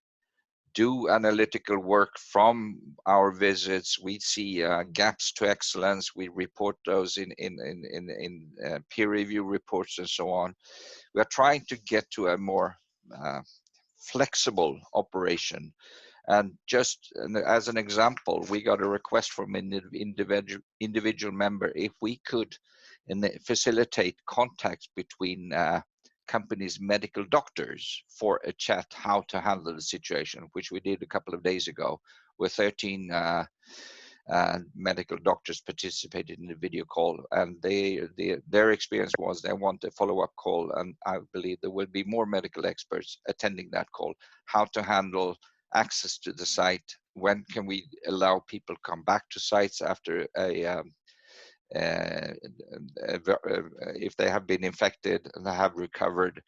do analytical work from our visits. We see gaps to excellence. We report those in peer review reports and so on. We are trying to get to a more flexible operation. And just as an example, we got a request from an individual member if we could facilitate contacts between companies' medical doctors for a chat how to handle the situation, which we did a couple of days ago, where 13 medical doctors participated in the video call, and their experience was they want a follow-up call, and I believe there will be more medical experts attending that call, how to handle access to the site, when can we allow people come back to sites after if they have been infected and they have recovered,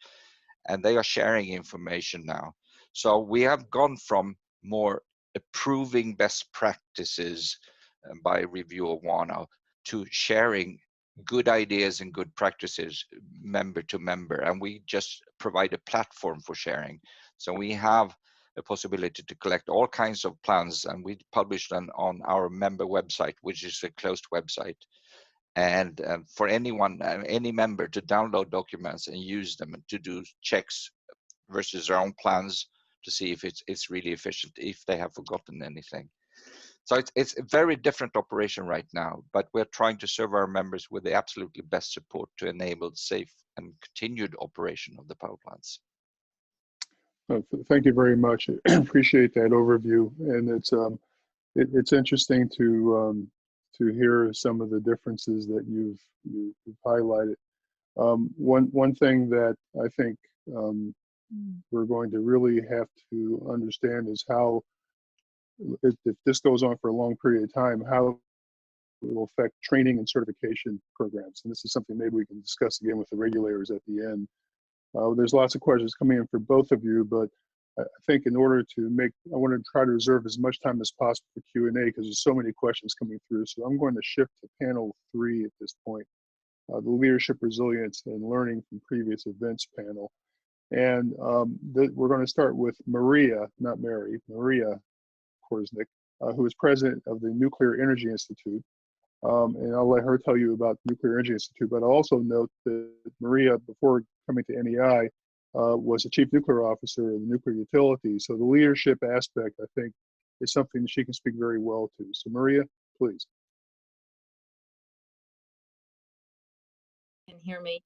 and they are sharing information now. So we have gone from more approving best practices by review of WANO to sharing good ideas and good practices member to member, and we just provide a platform for sharing. So we have a possibility to collect all kinds of plans, and we publish them on our member website, which is a closed website. And for anyone, any member to download documents and use them to do checks versus their own plans to see if it's really efficient, if they have forgotten anything. So it's a very different operation right now, but we're trying to serve our members with the absolutely best support to enable safe and continued operation of the power plants. Thank you very much. I appreciate that overview, and it's interesting to hear some of the differences that you've highlighted. One thing that I think we're going to really have to understand is how, if this goes on for a long period of time, how it will affect training and certification programs. And this is something maybe we can discuss again with the regulators at the end. There's lots of questions coming in for both of you, but I think in order to I want to try to reserve as much time as possible for Q&A because there's so many questions coming through. So I'm going to shift to panel 3 at this point, the Leadership, Resilience, and Learning from Previous Events panel. And we're going to start with Maria, not Mary, Maria Korsnick, who is president of the Nuclear Energy Institute. And I'll let her tell you about the Nuclear Energy Institute, but I'll also note that Maria, before coming to NEI, was the chief nuclear officer of the nuclear utility. So the leadership aspect, I think, is something that she can speak very well to. So Maria, please. Can hear me.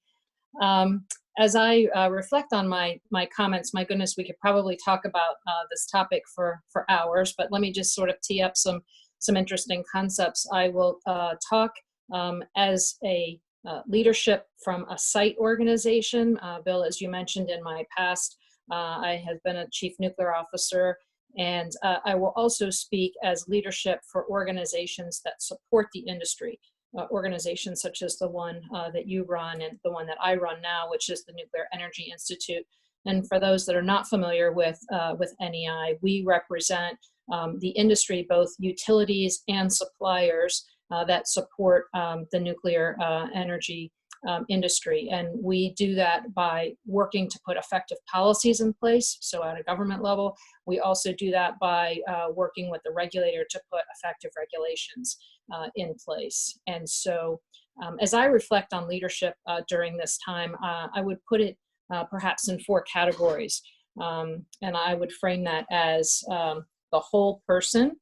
As I reflect on my comments, my goodness, we could probably talk about this topic for hours, but let me just sort of tee up some interesting concepts. I will talk as a leadership from a site organization. Bill, as you mentioned, in my past, I have been a chief nuclear officer, and I will also speak as leadership for organizations that support the industry. Organizations such as the one that you run and the one that I run now, which is the Nuclear Energy Institute. And for those that are not familiar with NEI, we represent the industry, both utilities and suppliers that support the nuclear energy industry. And we do that by working to put effective policies in place, so at a government level. We also do that by working with the regulator to put effective regulations in place. And so as I reflect on leadership during this time, I would put it perhaps in 4 categories. And I would frame that as the whole person,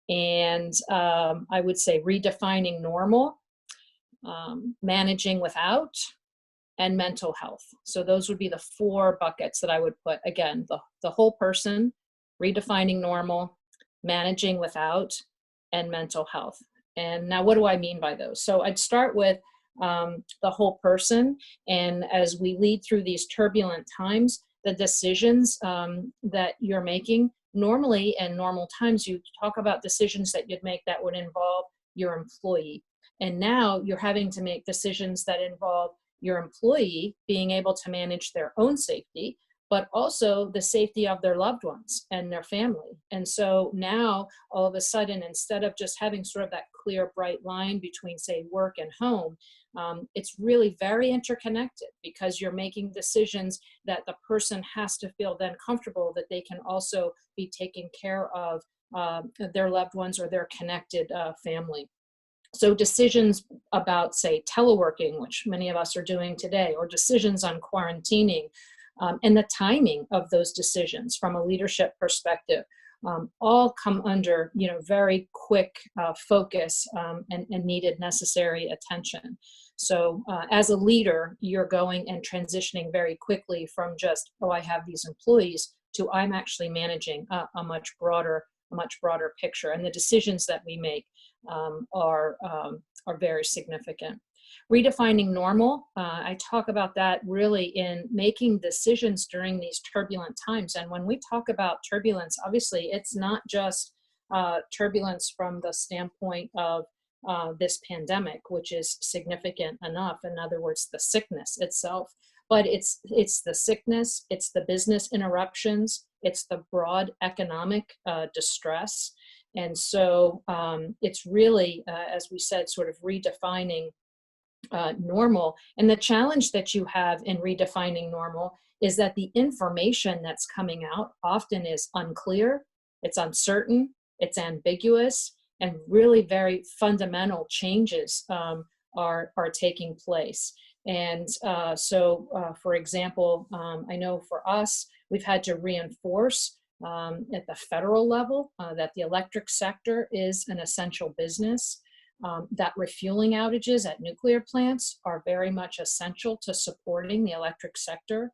and I would say redefining normal, managing without, and mental health. So those would be the 4 buckets that I would put. Again, the whole person, redefining normal, managing without, and mental health. And now what do I mean by those? So I'd start with the whole person. And as we lead through these turbulent times, the decisions that you're making, normally in normal times, you talk about decisions that you'd make that would involve your employee. And now you're having to make decisions that involve your employee being able to manage their own safety, but also the safety of their loved ones and their family. And so now, all of a sudden, instead of just having sort of that clear, bright line between, say, work and home, it's really very interconnected, because you're making decisions that the person has to feel then comfortable that they can also be taking care of their loved ones or their connected family. So decisions about, say, teleworking, which many of us are doing today, or decisions on quarantining, and the timing of those decisions from a leadership perspective, all come under, very quick focus and needed necessary attention. So as a leader, you're going and transitioning very quickly from just, oh, I have these employees, to I'm actually managing a much broader picture. And the decisions that we make are very significant. Redefining normal, I talk about that really in making decisions during these turbulent times. And when we talk about turbulence, obviously it's not just turbulence from the standpoint of this pandemic, which is significant enough. In other words, the sickness itself, but it's the sickness, it's the business interruptions, it's the broad economic distress. And so it's really, as we said, sort of redefining normal. And the challenge that you have in redefining normal is that the information that's coming out often is unclear, it's uncertain, it's ambiguous, and really very fundamental changes are taking place. And for example, I know for us, we've had to reinforce at the federal level that the electric sector is an essential business. That refueling outages at nuclear plants are very much essential to supporting the electric sector,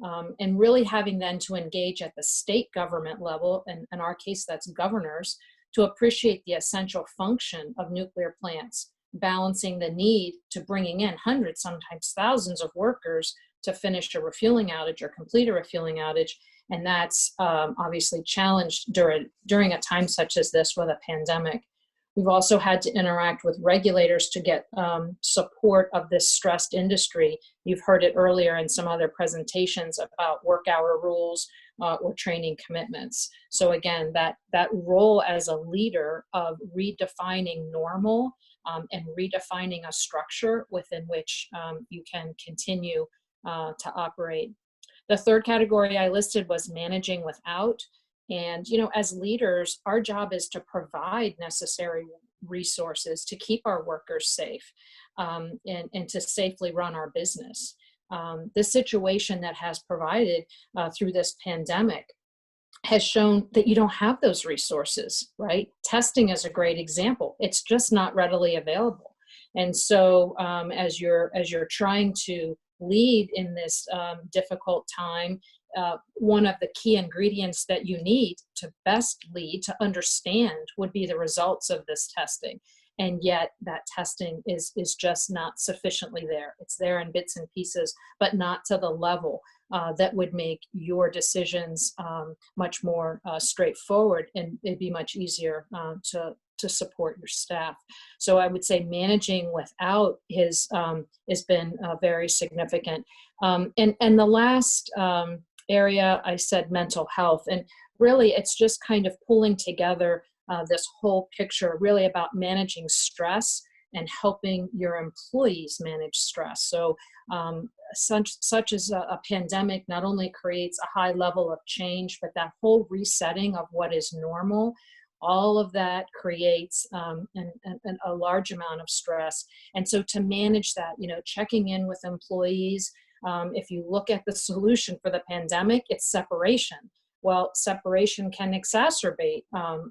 and really having then to engage at the state government level, and in our case that's governors, to appreciate the essential function of nuclear plants, balancing the need to bringing in hundreds, sometimes thousands of workers to finish a refueling outage or complete a refueling outage. And that's obviously challenged during a time such as this with a pandemic. We've also had to interact with regulators to get support of this stressed industry. You've heard it earlier in some other presentations about work hour rules or training commitments. So again, that role as a leader of redefining normal and redefining a structure within which you can continue to operate. The third category I listed was managing without. And, as leaders, our job is to provide necessary resources to keep our workers safe and to safely run our business. The situation that has provided through this pandemic has shown that you don't have those resources, right? Testing is a great example. It's just not readily available. And so as you're trying to lead in this difficult time, one of the key ingredients that you need to best lead, to understand, would be the results of this testing. And yet that testing is just not sufficiently there. It's there in bits and pieces, but not to the level that would make your decisions much more straightforward, and it'd be much easier to support your staff. So I would say managing without has been very significant. And the last area, I said mental health, and really it's just kind of pulling together this whole picture really about managing stress and helping your employees manage stress. So such as a pandemic not only creates a high level of change, but that whole resetting of what is normal, all of that creates a large amount of stress. And so to manage that, checking in with employees, if you look at the solution for the pandemic, it's separation. Well, separation can exacerbate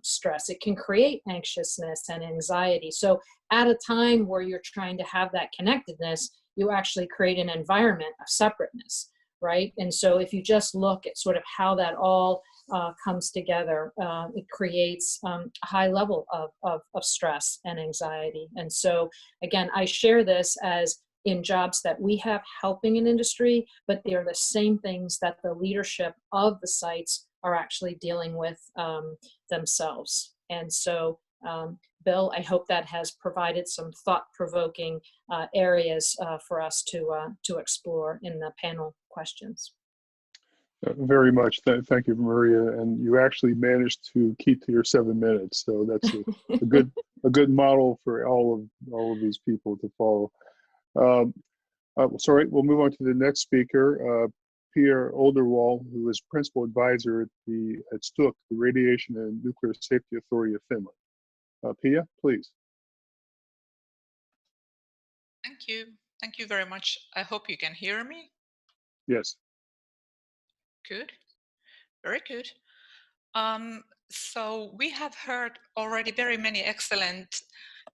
stress. It can create anxiousness and anxiety. So at a time where you're trying to have that connectedness, you actually create an environment of separateness, right? And so if you just look at sort of how that all comes together, it creates a high level of stress and anxiety. And so again, I share this as in jobs that we have helping an industry, but they're the same things that the leadership of the sites are actually dealing with themselves. And so, Bill, I hope that has provided some thought-provoking areas for us to explore in the panel questions. Very much. Thank you, Maria. And you actually managed to keep to your 7 minutes, so that's a good model for all of these people to follow. Sorry, we'll move on to the next speaker, Pia Olderwall, who is Principal Advisor at STUK, the Radiation and Nuclear Safety Authority of Finland. Pia, please. Thank you. Thank you very much. I hope you can hear me. Yes. Good. Very good. So we have heard already very many excellent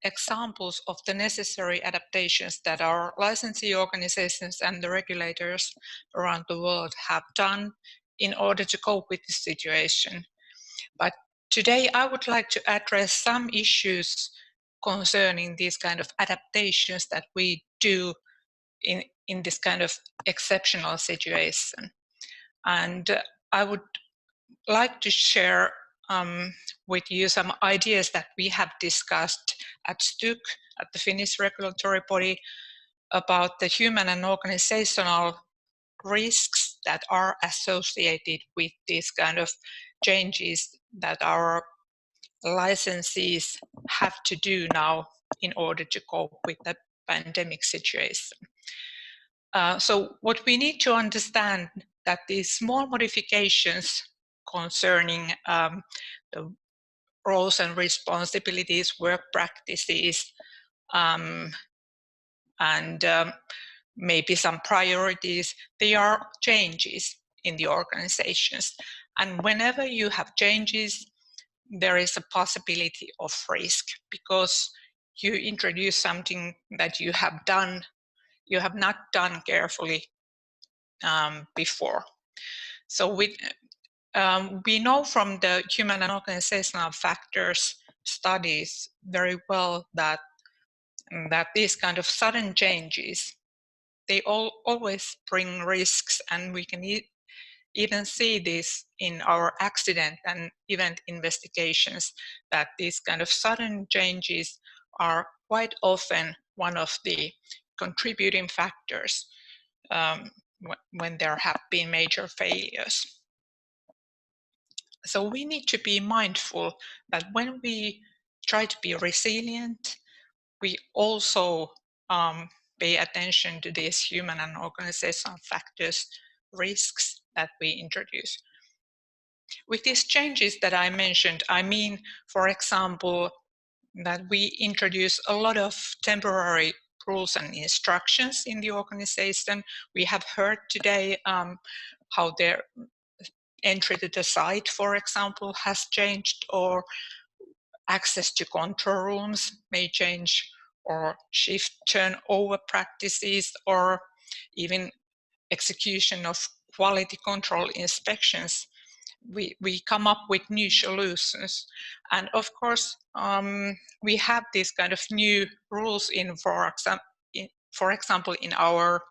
examples of the necessary adaptations that our licensee organizations and the regulators around the world have done in order to cope with the situation. But today I would like to address some issues concerning these kind of adaptations that we do in this kind of exceptional situation. And I would like to share with you some ideas that we have discussed at STUK, at the Finnish regulatory body, about the human and organizational risks that are associated with these kind of changes that our licensees have to do now in order to cope with the pandemic situation. So what we need to understand that these small modifications concerning the roles and responsibilities, work practices, and maybe some priorities, they are changes in the organizations. And whenever you have changes, there is a possibility of risk because you introduce something that you have not done carefully before. So we know from the human and organizational factors studies very well that these kind of sudden changes, they always bring risks, and we can even see this in our accident and event investigations, that these kind of sudden changes are quite often one of the contributing factors when there have been major failures. So we need to be mindful that when we try to be resilient, we also pay attention to these human and organizational factors, risks that we introduce. With these changes that I mentioned, I mean, for example, that we introduce a lot of temporary rules and instructions in the organization. We have heard today how their entry to the site, for example, has changed, or access to control rooms may change, or shift turnover practices, or even execution of quality control inspections. We come up with new solutions. And of course, we have these kind of new rules for example, in our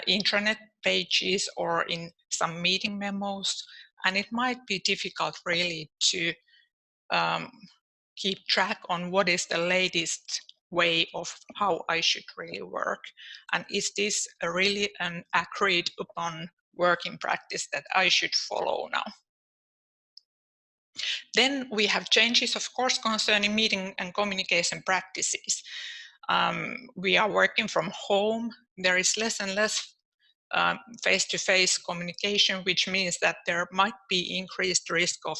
intranet pages or in some meeting memos. And it might be difficult really to keep track on what is the latest way of how I should really work. And is this really an agreed upon working practice that I should follow now? Then we have changes, of course, concerning meeting and communication practices. We are working from home. There is less and less face-to-face communication, which means that there might be increased risk of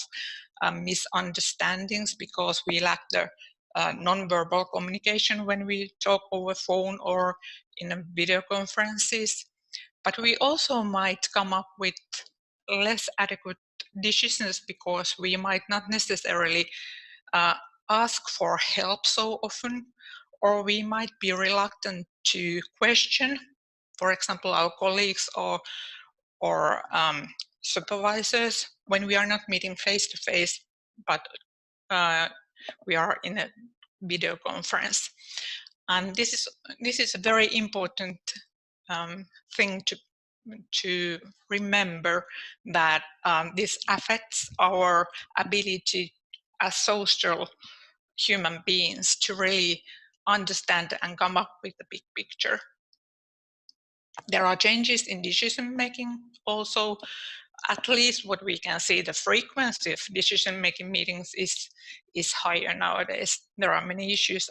misunderstandings because we lack the non-verbal communication when we talk over phone or in video conferences. But we also might come up with less adequate decisions because we might not necessarily ask for help so often, or we might be reluctant to question, for example, our colleagues or supervisors when we are not meeting face-to-face, but we are in a video conference. And this is a very important thing to remember, that this affects our ability as social human beings to really understand and come up with the big picture. There are changes in decision making also. At least what we can see, the frequency of decision making meetings is higher nowadays. There are many issues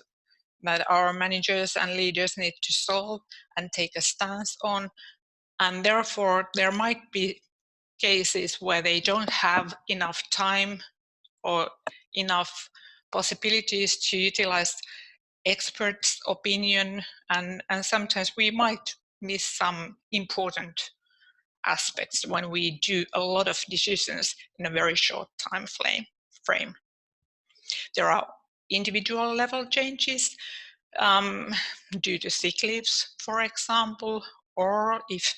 that our managers and leaders need to solve and take a stance on. And therefore, there might be cases where they don't have enough time or enough possibilities to utilize experts' opinion, and sometimes we might miss some important aspects when we do a lot of decisions in a very short time frame. frame. There are individual level changes due to sick leaves, for example, or if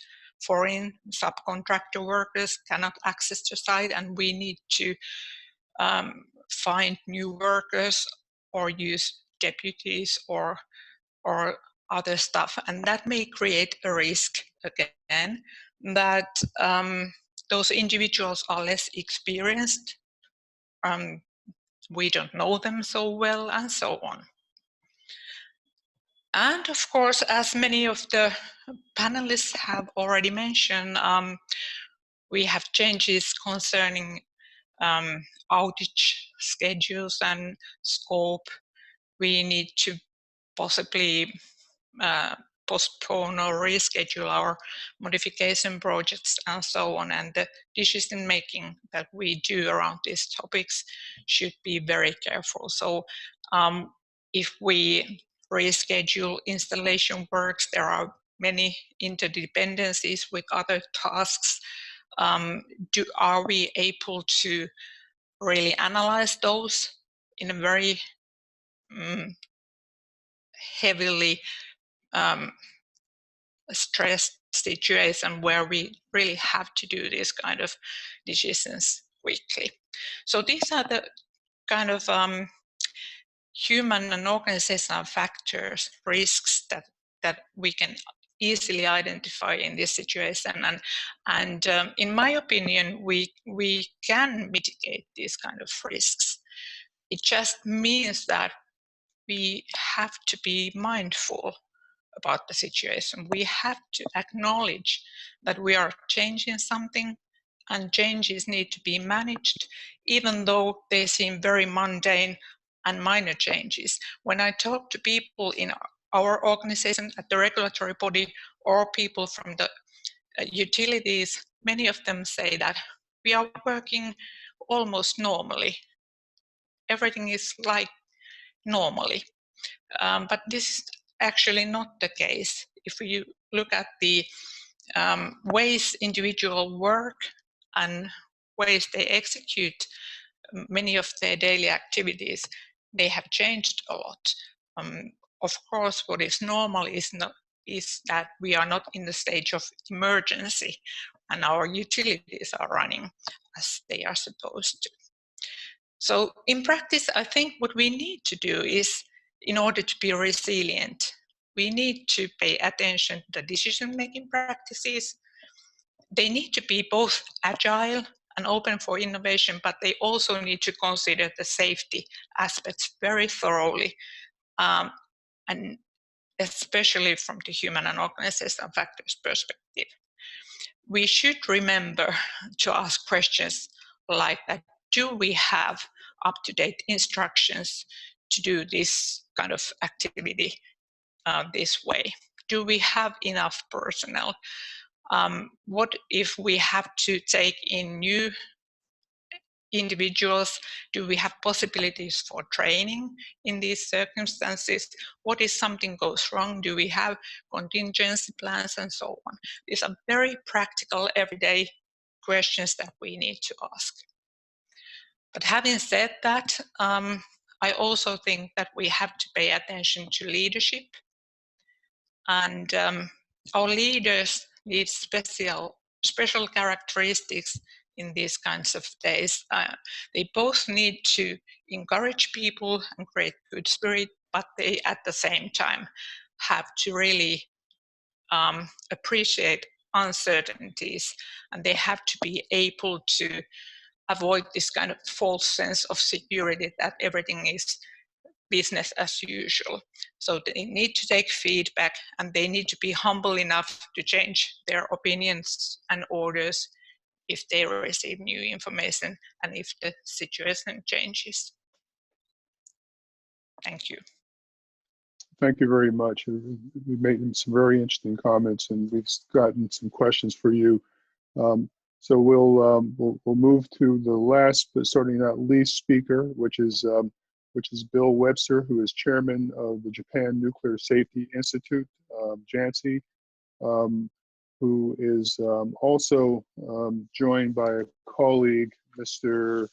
foreign subcontractor workers cannot access the site and we need to find new workers or use deputies or other stuff. And that may create a risk again that those individuals are less experienced, we don't know them so well, and so on. And of course, as many of the panelists have already mentioned, we have changes concerning outage schedules and scope. We need to possibly postpone or reschedule our modification projects and so on. And the decision making that we do around these topics should be very careful. So if we reschedule installation works, there are many interdependencies with other tasks. Are we able to really analyze those in a very heavily stressed situation where we really have to do these kind of decisions quickly? So these are the kind of human and organizational factors, risks that we can easily identify in this situation, and in my opinion, we can mitigate these kind of risks. It just means that we have to be mindful about the situation. We have to acknowledge that we are changing something, and changes need to be managed, even though they seem very mundane and minor changes. When I talk to people in our organization, at the regulatory body, or people from the utilities, many of them say that we are working almost normally. Everything is like normally. But this is actually not the case. If you look at the ways individuals work and ways they execute many of their daily activities, they have changed a lot. Of course, what is normal is that we are not in the stage of emergency and our utilities are running as they are supposed to. So in practice, I think what we need to do is, in order to be resilient, we need to pay attention to the decision-making practices. They need to be both agile and open for innovation, but they also need to consider the safety aspects very thoroughly, and especially from the human and organizational factors perspective. We should remember to ask questions like that. Do we have up-to-date instructions to do this kind of activity this way? Do we have enough personnel? What if we have to take in new individuals? Do we have possibilities for training in these circumstances? What if something goes wrong? Do we have contingency plans and so on? These are very practical, everyday questions that we need to ask. But having said that, I also think that we have to pay attention to leadership. And our leaders need special characteristics in these kinds of days. They both need to encourage people and create good spirit, but they at the same time have to really appreciate uncertainties, and they have to be able to avoid this kind of false sense of security that everything is business as usual. So they need to take feedback, and they need to be humble enough to change their opinions and orders if they receive new information and if the situation changes. Thank you. Thank you very much. We made some very interesting comments, and we've gotten some questions for you. So we'll move to the last, but certainly not least speaker, which is Bill Webster, who is chairman of the Japan Nuclear Safety Institute, JANSI, who is also joined by a colleague, Mr.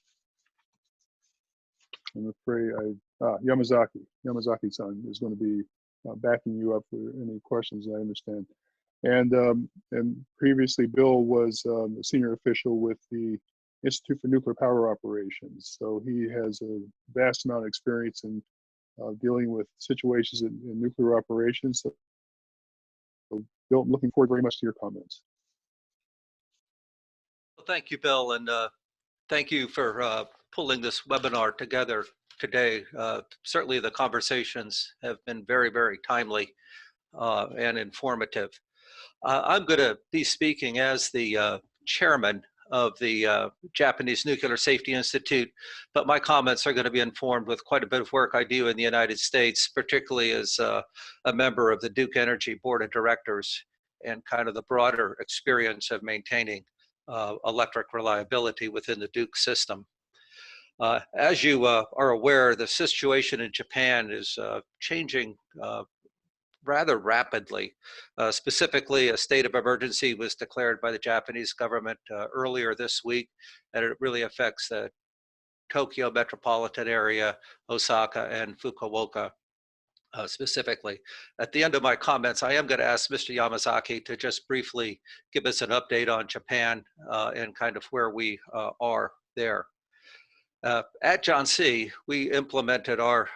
I'm afraid Yamazaki-san is going to be backing you up for any questions, I understand. And previously, Bill was a senior official with the Institute for Nuclear Power Operations. So he has a vast amount of experience in dealing with situations in nuclear operations. So Bill, I'm looking forward very much to your comments. Well, thank you, Bill, and thank you for pulling this webinar together today. Certainly the conversations have been very, very timely and informative. I'm going to be speaking as the chairman of the Japanese Nuclear Safety Institute, but my comments are going to be informed with quite a bit of work I do in the United States, particularly as a member of the Duke Energy Board of Directors and kind of the broader experience of maintaining electric reliability within the Duke system. As you are aware, the situation in Japan is changing rather rapidly. Specifically, a state of emergency was declared by the Japanese government earlier this week, and it really affects the Tokyo metropolitan area, Osaka, and Fukuoka specifically. At the end of my comments, I am going to ask Mr. Yamazaki to just briefly give us an update on Japan and kind of where we are there. At John C., we implemented our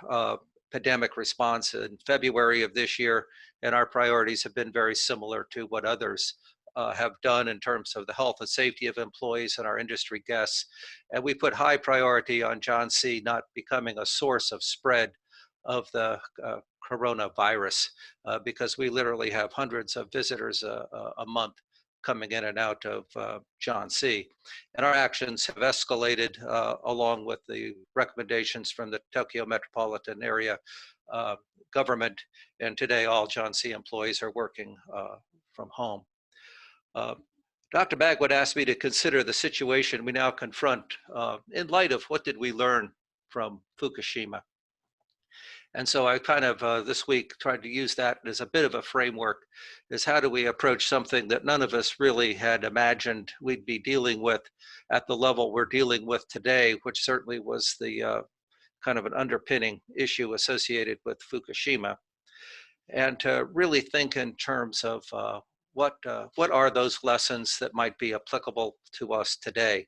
pandemic response in February of this year, and our priorities have been very similar to what others have done in terms of the health and safety of employees and our industry guests. And we put high priority on John C. not becoming a source of spread of the coronavirus because we literally have hundreds of visitors a month coming in and out of John C. And our actions have escalated along with the recommendations from the Tokyo metropolitan area government. And today all John C. employees are working from home. Dr. Magwood asked me to consider the situation we now confront in light of what did we learn from Fukushima. And so I kind of this week tried to use that as a bit of a framework, is how do we approach something that none of us really had imagined we'd be dealing with at the level we're dealing with today, which certainly was the kind of an underpinning issue associated with Fukushima. And to really think in terms of what are those lessons that might be applicable to us today.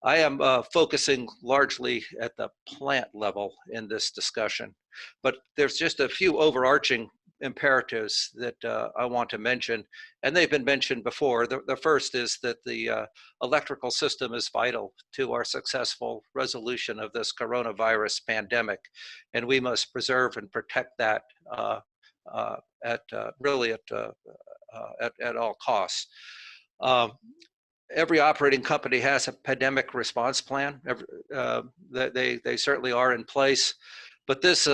I am focusing largely at the plant level in this discussion, but there's just a few overarching imperatives that I want to mention, and they've been mentioned before. The first is that the electrical system is vital to our successful resolution of this coronavirus pandemic, and we must preserve and protect that at all costs. Every operating company has a pandemic response plan. They certainly are in place, but this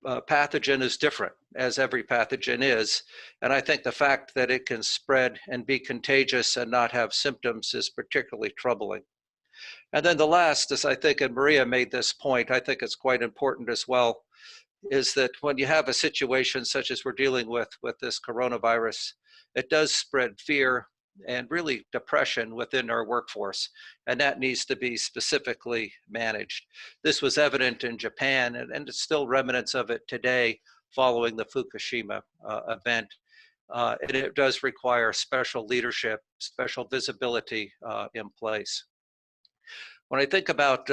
pathogen is different, as every pathogen is. And I think the fact that it can spread and be contagious and not have symptoms is particularly troubling. And then the last is, I think, and Maria made this point, I think it's quite important as well, is that when you have a situation such as we're dealing with this coronavirus, it does spread fear and really depression within our workforce, and that needs to be specifically managed. This was evident in Japan, and it's still remnants of it today following the Fukushima event. And it does require special leadership, special visibility in place. When I think about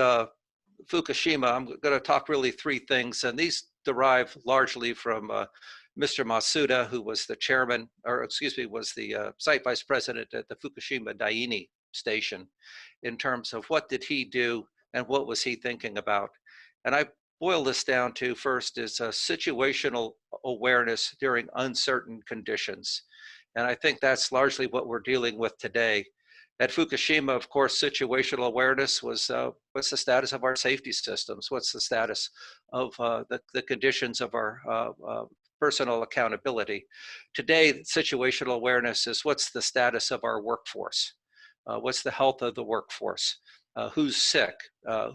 Fukushima, I'm going to talk really three things, and these derive largely from Mr. Masuda, who was the chairman, or excuse me, was the site vice president at the Fukushima Daini station, in terms of what did he do and what was he thinking about. And I boil this down to, first, is situational awareness during uncertain conditions. And I think that's largely what we're dealing with today. At Fukushima, of course, situational awareness was what's the status of our safety systems? What's the status of the conditions of our personal accountability? Today, situational awareness is what's the status of our workforce? What's the health of the workforce? Who's sick?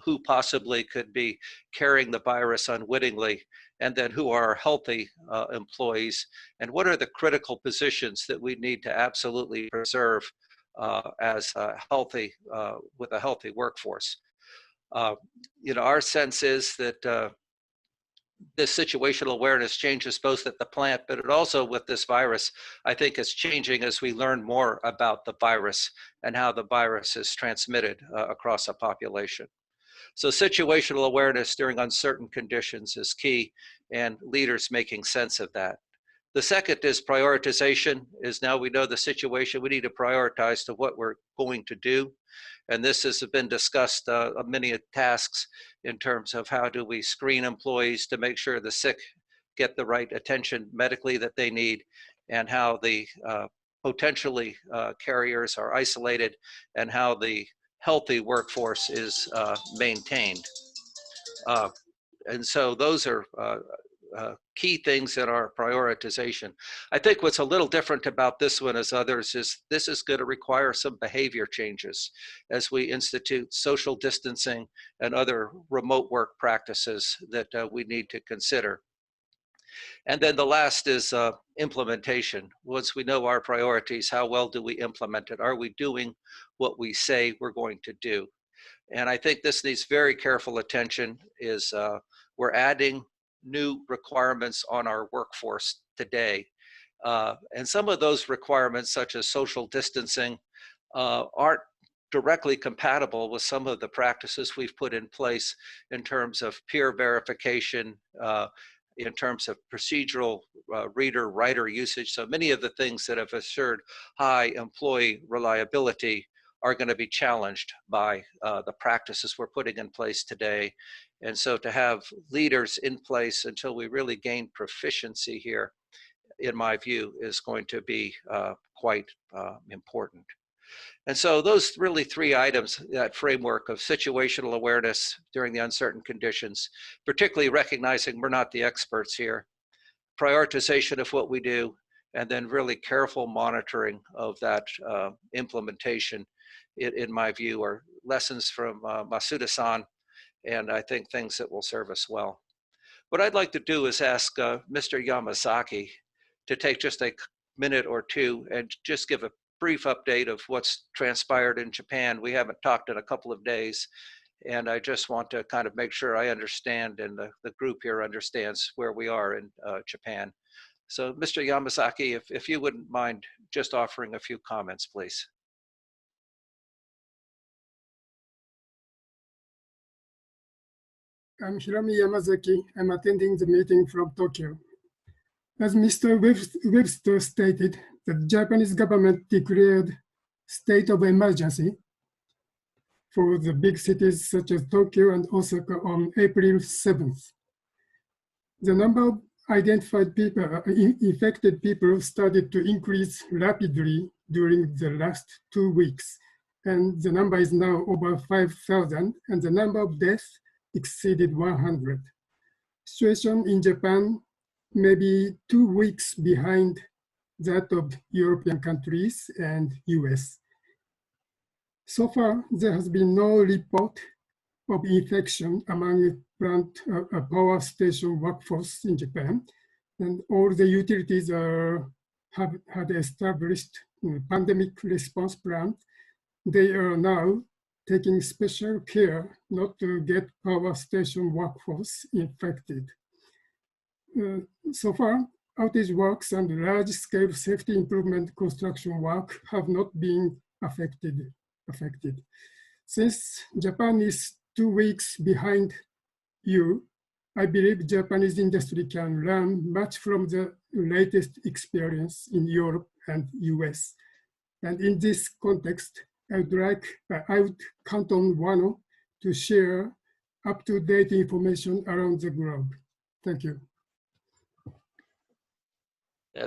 Who possibly could be carrying the virus unwittingly? And then who are healthy employees? And what are the critical positions that we need to absolutely preserve as healthy, with a healthy workforce? Our sense is that this situational awareness changes both at the plant, but it also with this virus, I think is changing as we learn more about the virus and how the virus is transmitted across a population. So situational awareness during uncertain conditions is key, and leaders making sense of that. The second is prioritization. Is now we know the situation, we need to prioritize to what we're going to do. And this has been discussed many tasks in terms of how do we screen employees to make sure the sick get the right attention medically that they need, and how the potentially carriers are isolated, and how the healthy workforce is maintained. And so those are key things in our prioritization. I think what's a little different about this one as others is this is going to require some behavior changes as we institute social distancing and other remote work practices that we need to consider. And then the last is implementation. Once we know our priorities, how well do we implement it? Are we doing what we say we're going to do? And I think this needs very careful attention. Is we're adding new requirements on our workforce today. And some of those requirements, such as social distancing, aren't directly compatible with some of the practices we've put in place in terms of peer verification, in terms of procedural reader-writer usage. So many of the things that have assured high employee reliability are going to be challenged by the practices we're putting in place today. And so to have leaders in place until we really gain proficiency here, in my view, is going to be quite important. And so those really three items, that framework of situational awareness during the uncertain conditions, particularly recognizing we're not the experts here, prioritization of what we do, and then really careful monitoring of that implementation, in my view, are lessons from Masuda-san, and I think things that will serve us well. What I'd like to do is ask Mr. Yamazaki to take just a minute or two and just give a brief update of what's transpired in Japan. We haven't talked in a couple of days, and I just want to kind of make sure I understand and the group here understands where we are in Japan. So Mr. Yamazaki, if you wouldn't mind just offering a few comments, please. I'm Hiromi Yamazaki. I'm attending the meeting from Tokyo. As Mr. Webster stated, the Japanese government declared state of emergency for the big cities such as Tokyo and Osaka on April 7th. The number of identified people, infected people started to increase rapidly during the last 2 weeks. And the number is now over 5,000, and the number of deaths exceeded 100. Situation in Japan may be 2 weeks behind that of European countries and US. So far, there has been no report of infection among plant power station workforce in Japan, and all the utilities have had established pandemic response plans. They are now taking special care not to get power station workforce infected. So far, outage works and large-scale safety improvement construction work have not been affected. Since Japan is 2 weeks behind you, I believe Japanese industry can learn much from the latest experience in Europe and US. And in this context, I would count on WANOJ to share up-to-date information around the globe. Thank you.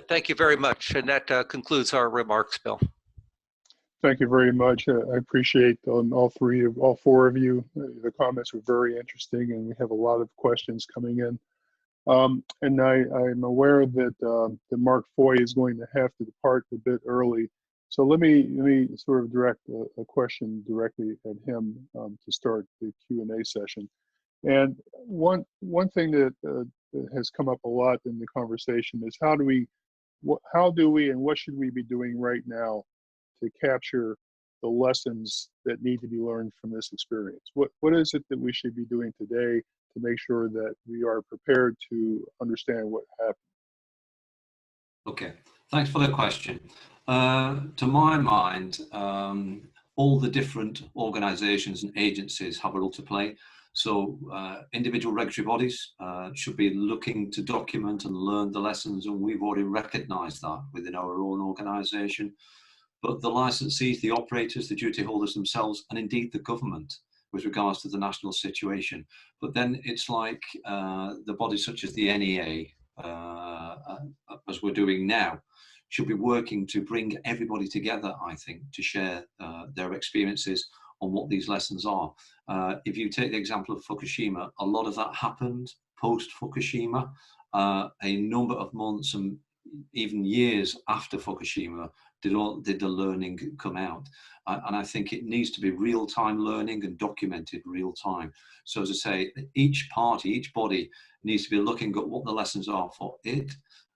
Thank you very much. And that concludes our remarks, Bill. Thank you very much. I appreciate all four of you. The comments were very interesting, and we have a lot of questions coming in. And I'm aware that Mark Foy is going to have to depart a bit early. So let me sort of direct a question directly at him to start the Q&A session. And one thing that has come up a lot in the conversation is how do we and what should we be doing right now to capture the lessons that need to be learned from this experience? What is it that we should be doing today to make sure that we are prepared to understand what happened? Okay, thanks for the question. To my mind, all the different organisations and agencies have a role to play. So individual regulatory bodies should be looking to document and learn the lessons, and we've already recognised that within our own organisation. But the licensees, the operators, the duty holders themselves, and indeed the government with regards to the national situation. But then it's like the bodies such as the NEA, as we're doing now, should be working to bring everybody together, I think, to share their experiences on what these lessons are. If you take the example of Fukushima, a lot of that happened post-Fukushima. A number of months and even years after Fukushima did the learning come out. And I think it needs to be real-time learning and documented real-time. So as I say, each party, each body needs to be looking at what the lessons are for it,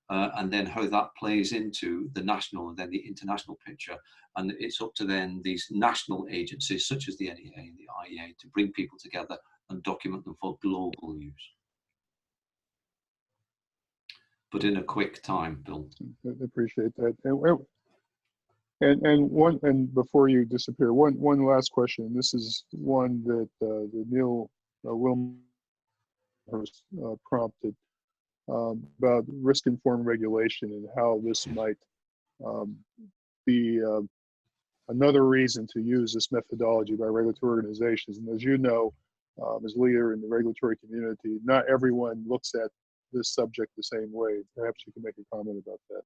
and then how that plays into the national and then the international picture. And it's up to then these national agencies such as the NEA and the IEA to bring people together and document them for global use. But in a quick time, Bill. I appreciate that. And before you disappear, one last question. This is one that Neil Wilmshurst prompted about risk-informed regulation and how this might be another reason to use this methodology by regulatory organizations. And as you know, as leader in the regulatory community, not everyone looks at this subject the same way. Perhaps you can make a comment about that.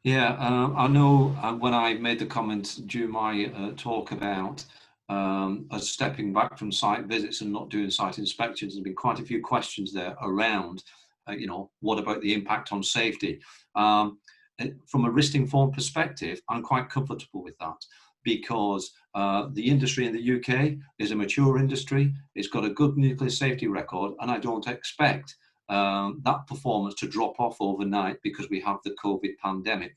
Yeah, I know when I made the comment during my talk about us stepping back from site visits and not doing site inspections, there's been quite a few questions there around, you know, what about the impact on safety? From a risk-informed perspective, I'm quite comfortable with that because the industry in the UK is a mature industry. It's got a good nuclear safety record, and I don't expect that performance to drop off overnight because we have the COVID pandemic.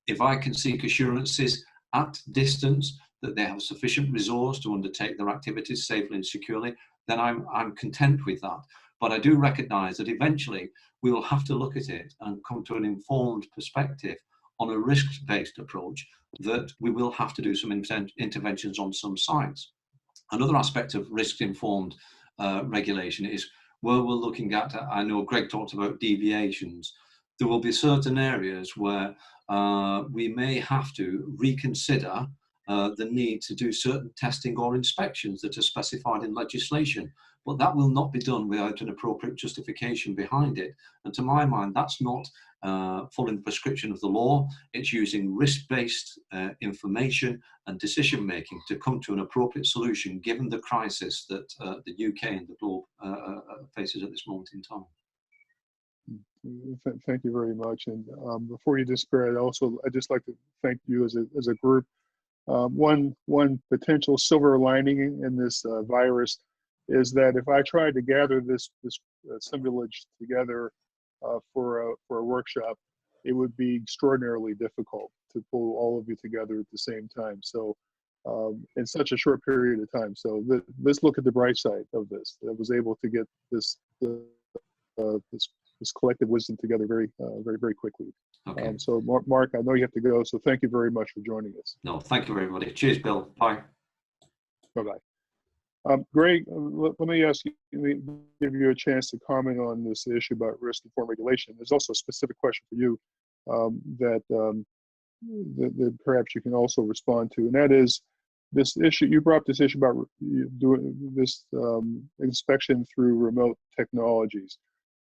If I can seek assurances at distance that they have sufficient resource to undertake their activities safely and securely, then I'm content with that. But I do recognise that eventually we will have to look at it and come to an informed perspective on a risk-based approach that we will have to do some interventions on some sites. Another aspect of risk-informed regulation is where we're looking at, I know Greg talked about deviations. There will be certain areas where we may have to reconsider the need to do certain testing or inspections that are specified in legislation, but that will not be done without an appropriate justification behind it. And to my mind, that's not following the prescription of the law. It's using risk-based information and decision-making to come to an appropriate solution given the crisis that the UK and the globe faces at this moment in time. Thank you very much. And before you disappear, I'd just like to thank you as a group. One potential silver lining in this virus is that if I tried to gather this assemblage together for a workshop, it would be extraordinarily difficult to pull all of you together at the same time. So in such a short period of time. So let's look at the bright side of this. I was able to get this collective wisdom together very quickly. Okay. So Mark, I know you have to go, so thank you very much for joining us. No, thank you everybody. Cheers, Bill. Bye. Bye-bye. Greg, let me ask you, give you a chance to comment on this issue about risk-informed regulation. There's also a specific question for you that perhaps you can also respond to, and that is this issue. You brought up this issue about doing this inspection through remote technologies.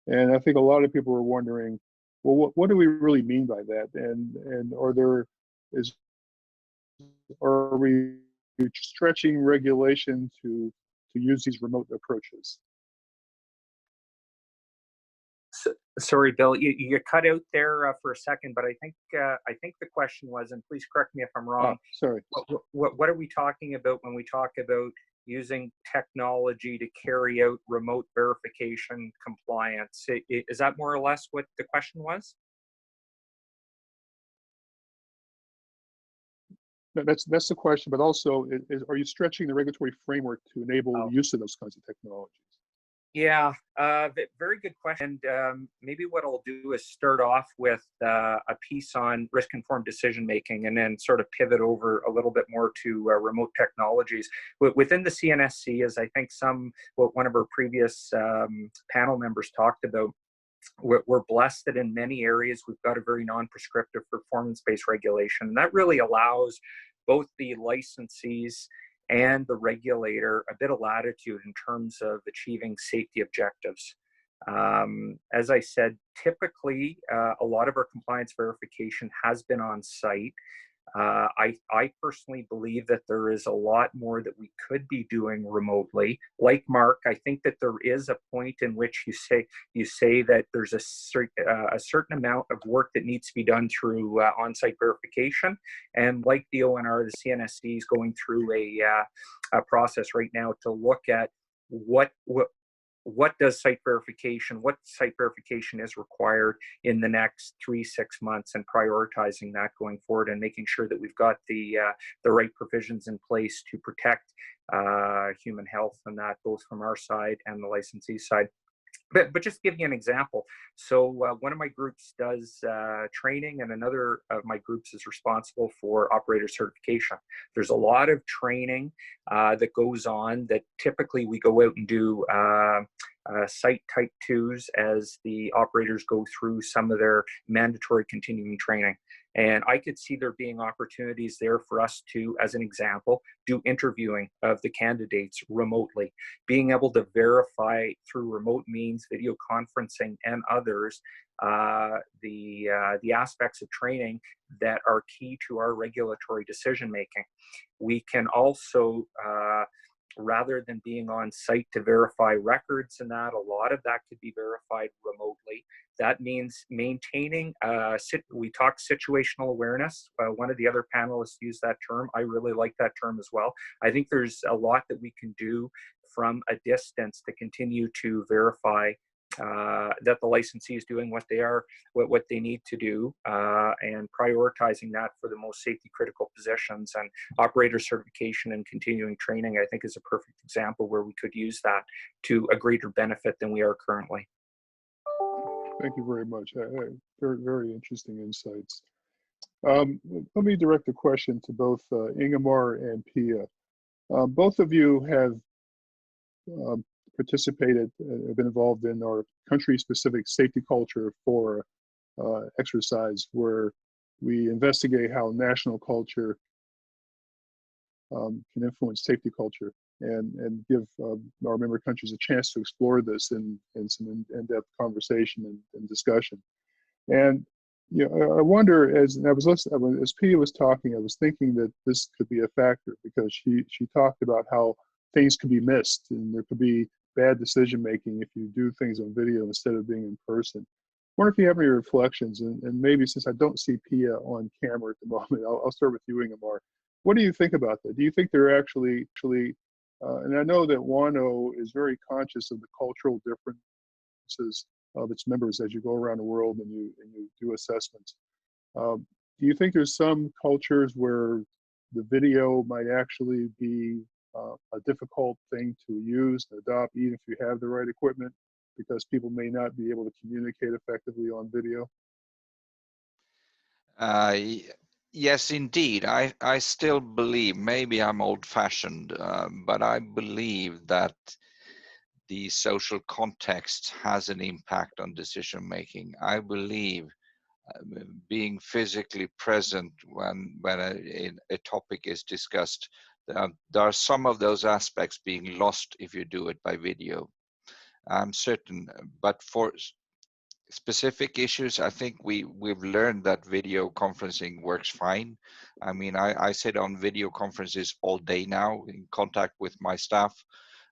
And I think a lot of people are wondering, well, what do we really mean by that? And are we stretching regulation to use these remote approaches? Sorry, Bill, you cut out there for a second, but I think the question was, and please correct me if I'm wrong. Sorry. What are we talking about when we talk about using technology to carry out remote verification compliance? Is that more or less what the question was? That's the question, but also, are you stretching the regulatory framework to enable Oh. use of those kinds of technologies? Yeah, very good question. And maybe what I'll do is start off with a piece on risk-informed decision-making and then sort of pivot over a little bit more to remote technologies. Within the CNSC, as I think one of our previous panel members talked about, we're blessed that in many areas we've got a very non-prescriptive performance-based regulation. And that really allows both the licensees and the regulator a bit of latitude in terms of achieving safety objectives. As I said, typically a lot of our compliance verification has been on site. I personally believe that there is a lot more that we could be doing remotely. Like Mark, I think that there is a point in which you say that there's a certain amount of work that needs to be done through on-site verification. And like the ONR, the CNSC is going through a process right now to look at what site verification is required in the next 3-6 months, and prioritizing that going forward and making sure that we've got the right provisions in place to protect human health, and that both from our side and the licensee side. But just give you an example. So one of my groups does training, and another of my groups is responsible for operator certification. There's a lot of training that goes on that typically we go out and do site type 2s as the operators go through some of their mandatory continuing training. And I could see there being opportunities there for us to, as an example, do interviewing of the candidates remotely, being able to verify through remote means, video conferencing and others, the aspects of training that are key to our regulatory decision making. We can also, rather than being on site to verify records and that, a lot of that could be verified remotely. That means maintaining, we talk situational awareness. One of the other panelists used that term. I really like that term as well. I think there's a lot that we can do from a distance to continue to verify that the licensee is doing what they need to do, and prioritizing that for the most safety critical positions. And operator certification and continuing training, I think, is a perfect example where we could use that to a greater benefit than we are currently. Thank you very much. Very, very interesting insights. Let me direct a question to both Ingemar and Pia. Both of you have participated, have been involved in our country-specific safety culture for exercise, where we investigate how national culture can influence safety culture, and give our member countries a chance to explore this in some in-depth conversation and discussion. And I wonder, as I was listening, as Pia was talking, I was thinking that this could be a factor, because she talked about how things could be missed, and there could be bad decision making if you do things on video instead of being in person. I wonder if you have any reflections, and maybe, since I don't see Pia on camera at the moment, I'll start with you, Ingemar. What do you think about that? Do you think they're actually and I know that WANO is very conscious of the cultural differences of its members as you go around the world and you do assessments. Do you think there's some cultures where the video might actually be a difficult thing to use and adopt, even if you have the right equipment, because people may not be able to communicate effectively on video? Yes, indeed. I still believe, maybe I'm old-fashioned, but I believe that the social context has an impact on decision making. I believe being physically present when a topic is discussed, there are some of those aspects being lost if you do it by video. I'm certain, but for specific issues, I think we've learned that video conferencing works fine. I mean, I sit on video conferences all day now in contact with my staff,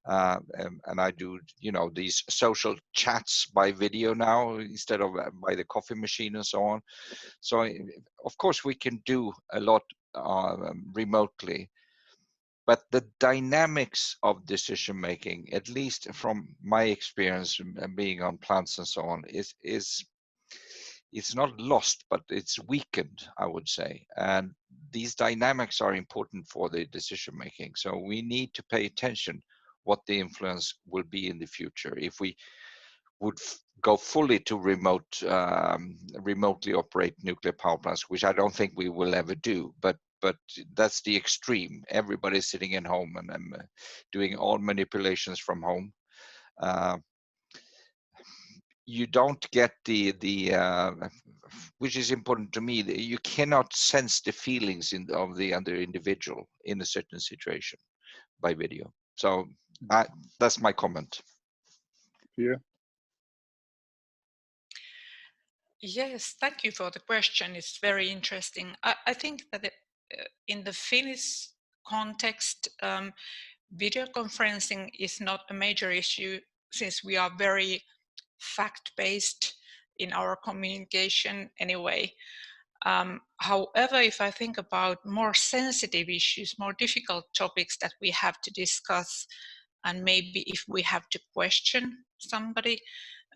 and I do, these social chats by video now instead of by the coffee machine and so on. So of course we can do a lot remotely. But the dynamics of decision making, at least from my experience being on plants and so on, is it's not lost, but it's weakened, I would say. And these dynamics are important for the decision making. So we need to pay attention what the influence will be in the future. If we would go fully to remotely operate nuclear power plants, which I don't think we will ever do, but that's the extreme. Everybody's sitting at home and doing all manipulations from home. You don't get the which is important to me, you cannot sense the feelings of the other individual in a certain situation by video. So that's my comment. Yeah. Yes, thank you for the question. It's very interesting. I think that in the Finnish context, video conferencing is not a major issue since we are very fact-based in our communication anyway. However, if I think about more sensitive issues, more difficult topics that we have to discuss, and maybe if we have to question somebody,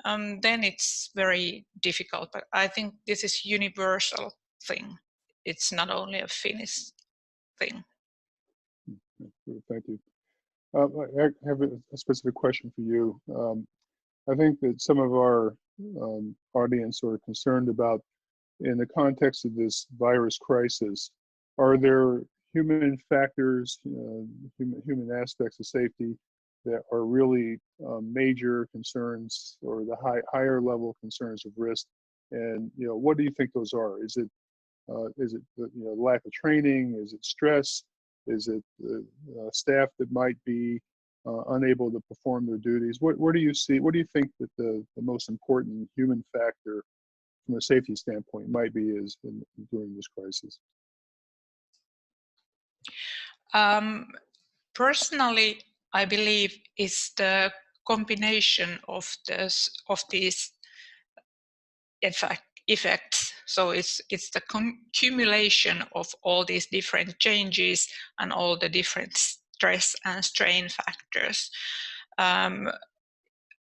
then it's very difficult. But I think this is universal thing. It's not only a Finnish thing. Thank you. I have a specific question for you. I think that some of our audience are concerned about, in the context of this virus crisis, are there human factors, human aspects of safety that are really major concerns, or the higher level concerns of risk? And what do you think those are? Is it lack of training? Is it stress? Is it staff that might be unable to perform their duties? What do you see? What do you think that the most important human factor from a safety standpoint might be during this crisis? Personally, I believe it's the combination of these effects. So it's the accumulation of all these different changes and all the different stress and strain factors.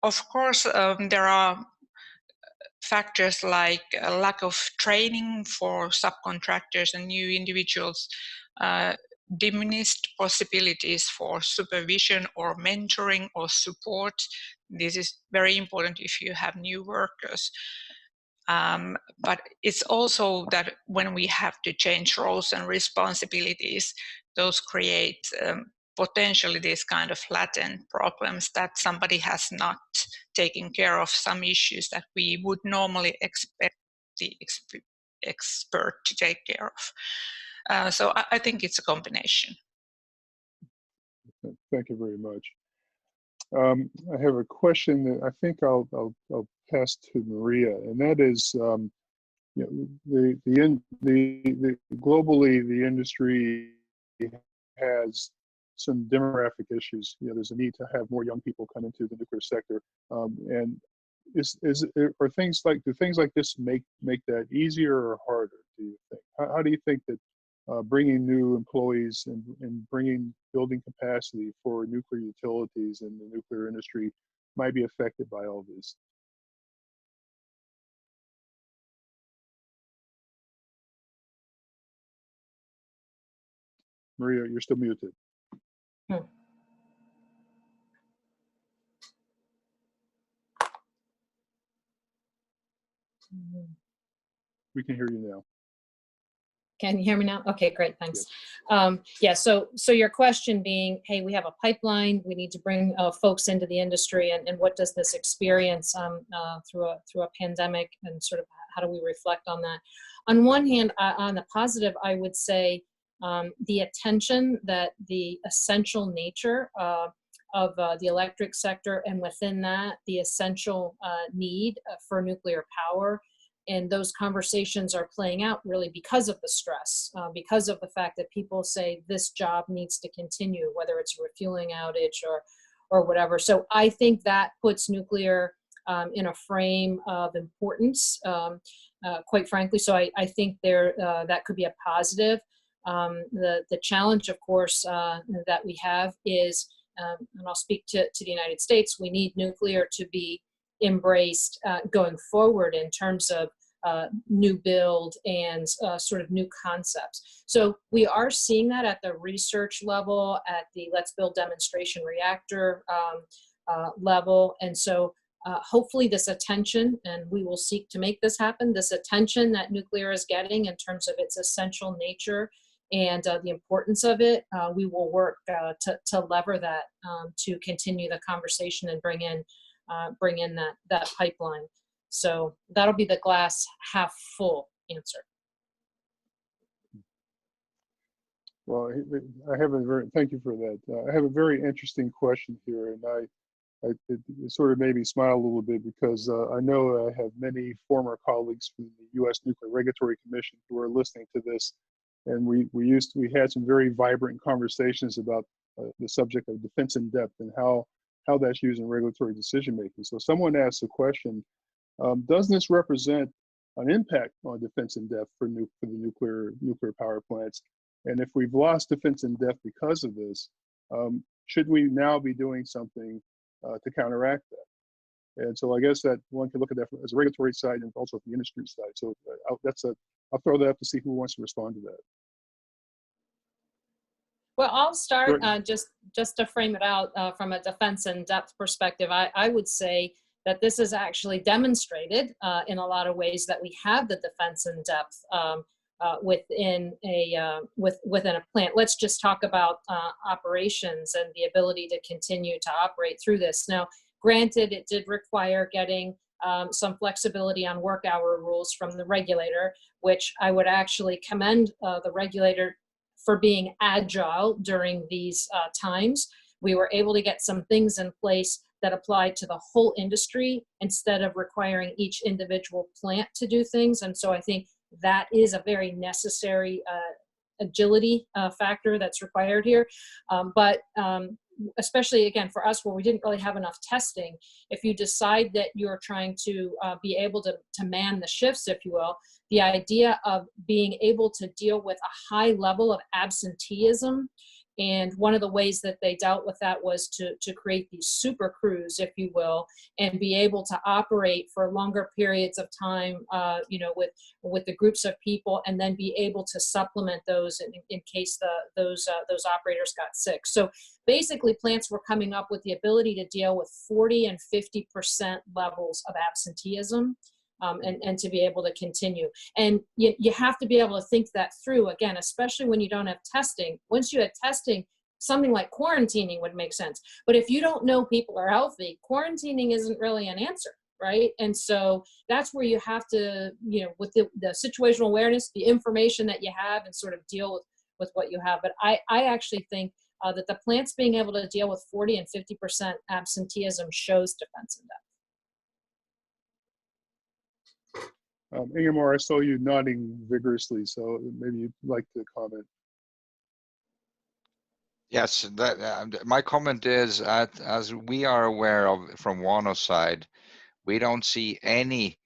Of course, there are factors like a lack of training for subcontractors and new individuals, diminished possibilities for supervision or mentoring or support. This is very important if you have new workers. But it's also that when we have to change roles and responsibilities, those create potentially these kind of latent problems that somebody has not taken care of, some issues that we would normally expect the expert to take care of. So I think it's a combination. Thank you very much. I have a question that I think I'll pass to Maria, and that is, globally the industry has some demographic issues. There's a need to have more young people come into the nuclear sector, and do things like this make that easier or harder, do you think? How do you think that bringing new employees and building capacity for nuclear utilities and the nuclear industry might be affected by all this? Maria, you're still muted. We can hear you now. Can you hear me now? Okay, great, thanks. Yeah, so your question being, hey, we have a pipeline, we need to bring folks into the industry, and what does this experience through a pandemic, and sort of how do we reflect on that? On one hand, on the positive, I would say the attention that the essential nature of the electric sector, and within that, the essential need for nuclear power, and those conversations are playing out really because of the stress, because of the fact that people say this job needs to continue, whether it's a refueling outage or whatever. So I think that puts nuclear in a frame of importance, quite frankly. So I think that could be a positive. The challenge, of course, that we have is, and I'll speak to the United States, we need nuclear to be embraced going forward in terms of new build and sort of new concepts. So we are seeing that at the research level, at the Let's Build Demonstration Reactor level. And so hopefully this attention, and we will seek to make this happen, this attention that nuclear is getting in terms of its essential nature and the importance of it, we will work to lever that to continue the conversation and bring in that pipeline. So that'll be the glass half full answer. Well, I have a very, thank you for that. I have a very interesting question here, and it sort of made me smile a little bit because I know I have many former colleagues from the U.S. Nuclear Regulatory Commission who are listening to this, and we had some very vibrant conversations about the subject of defense in depth and how that's used in regulatory decision making. So someone asked the question, does this represent an impact on defense in depth for the nuclear power plants? And if we've lost defense in depth because of this, should we now be doing something to counteract that? And so I guess that one can look at that as a regulatory side and also the industry side. So I'll throw that up to see who wants to respond to that. Well, I'll start just to frame it out from a defense in depth perspective. I would say that this is actually demonstrated in a lot of ways that we have the defense in depth within a plant. Let's just talk about operations and the ability to continue to operate through this. Now, granted, it did require getting some flexibility on work hour rules from the regulator, which I would actually commend the regulator for being agile during these times. We were able to get some things in place that applied to the whole industry instead of requiring each individual plant to do things. And so I think that is a very necessary agility factor that's required here. But especially again for us where we didn't really have enough testing, if you decide that you're trying to be able to man the shifts, if you will, the idea of being able to deal with a high level of absenteeism. And one of the ways that they dealt with that was to create these super crews, if you will, and be able to operate for longer periods of time, with the groups of people, and then be able to supplement those in case those operators got sick. So basically, plants were coming up with the ability to deal with 40 and 50% levels of absenteeism. And to be able to continue. And you have to be able to think that through, again, especially when you don't have testing. Once you had testing, something like quarantining would make sense. But if you don't know people are healthy, quarantining isn't really an answer, right? And so that's where you have to, with the situational awareness, the information that you have, and sort of deal with what you have. But I actually think that the plants being able to deal with 40 and 50% absenteeism shows defense in depth. Ingemar, I saw you nodding vigorously, so maybe you'd like to comment. Yes, my comment is, as we are aware of from WANOJ side, we don't see any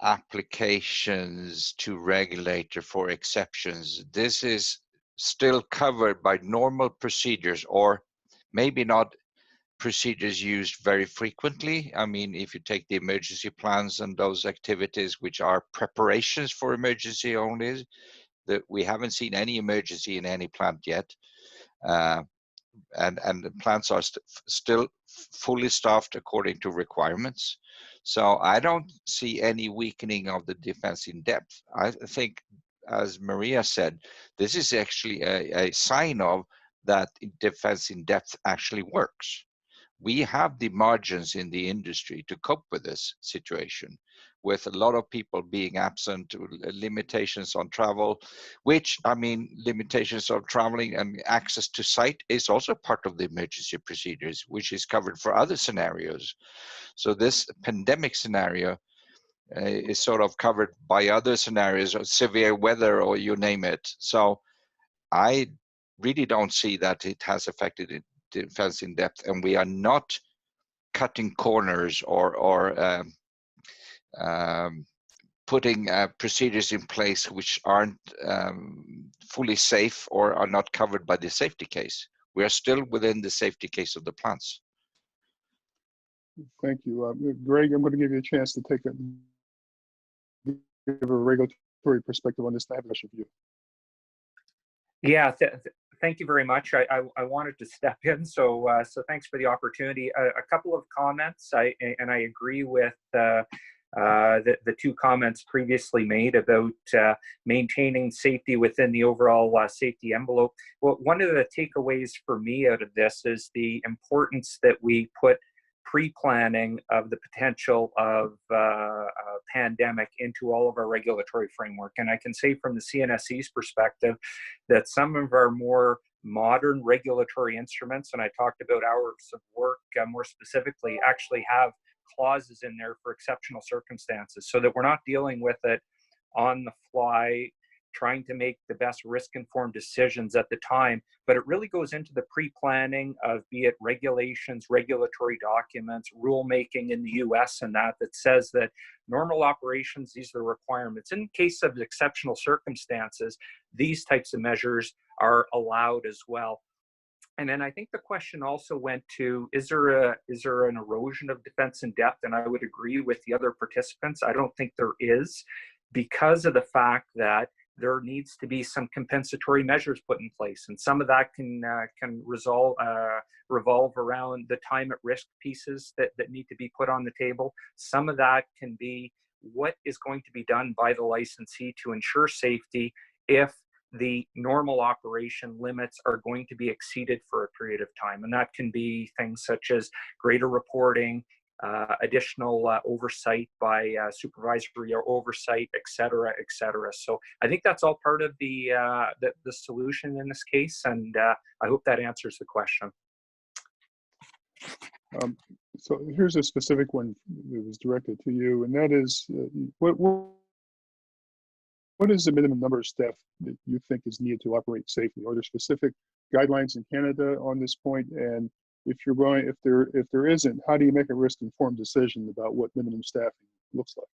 applications to regulator for exceptions. This is still covered by normal procedures, or maybe not procedures used very frequently. I mean, if you take the emergency plans and those activities which are preparations for emergency only, that we haven't seen any emergency in any plant yet. And the plants are still fully staffed according to requirements. So I don't see any weakening of the defense in depth. I think, as Maria said, this is actually a sign of that defense in depth actually works. We have the margins in the industry to cope with this situation, with a lot of people being absent, limitations on travel, which, I mean, limitations of traveling and access to site is also part of the emergency procedures, which is covered for other scenarios. So this pandemic scenario is sort of covered by other scenarios, or severe weather, or you name it. So I really don't see that it has affected it. Defense in depth, and we are not cutting corners or putting procedures in place which aren't fully safe or are not covered by the safety case. We are still within the safety case of the plants. Thank you. Greg, I'm going to give you a chance to take give a regulatory perspective on this, I have a question for you. Yeah, thank you very much. I wanted to step in, so thanks for the opportunity. A couple of comments. I agree with the two comments previously made about maintaining safety within the overall safety envelope. Well, one of the takeaways for me out of this is the importance that we put pre-planning of the potential of a pandemic into all of our regulatory framework. And I can say from the CNSC's perspective that some of our more modern regulatory instruments, and I talked about hours of work more specifically, actually have clauses in there for exceptional circumstances, so that we're not dealing with it on the fly, trying to make the best risk-informed decisions at the time, but it really goes into the pre-planning of, be it regulations, regulatory documents, rulemaking in the US and that says that normal operations, these are the requirements. In case of exceptional circumstances, these types of measures are allowed as well. And then I think the question also went to, is there an erosion of defense in depth? And I would agree with the other participants. I don't think there is, because of the fact that there needs to be some compensatory measures put in place, and some of that can revolve around the time at risk pieces that need to be put on the table. Some of that can be what is going to be done by the licensee to ensure safety if the normal operation limits are going to be exceeded for a period of time, and that can be things such as greater reporting, additional oversight by supervisory or oversight, et cetera, et cetera. So I think that's all part of the solution in this case, and I hope that answers the question. So here's a specific one that was directed to you, and that is, what is the minimum number of staff that you think is needed to operate safely? Are there specific guidelines in Canada on this point? And if there isn't, how do you make a risk-informed decision about what minimum staffing looks like?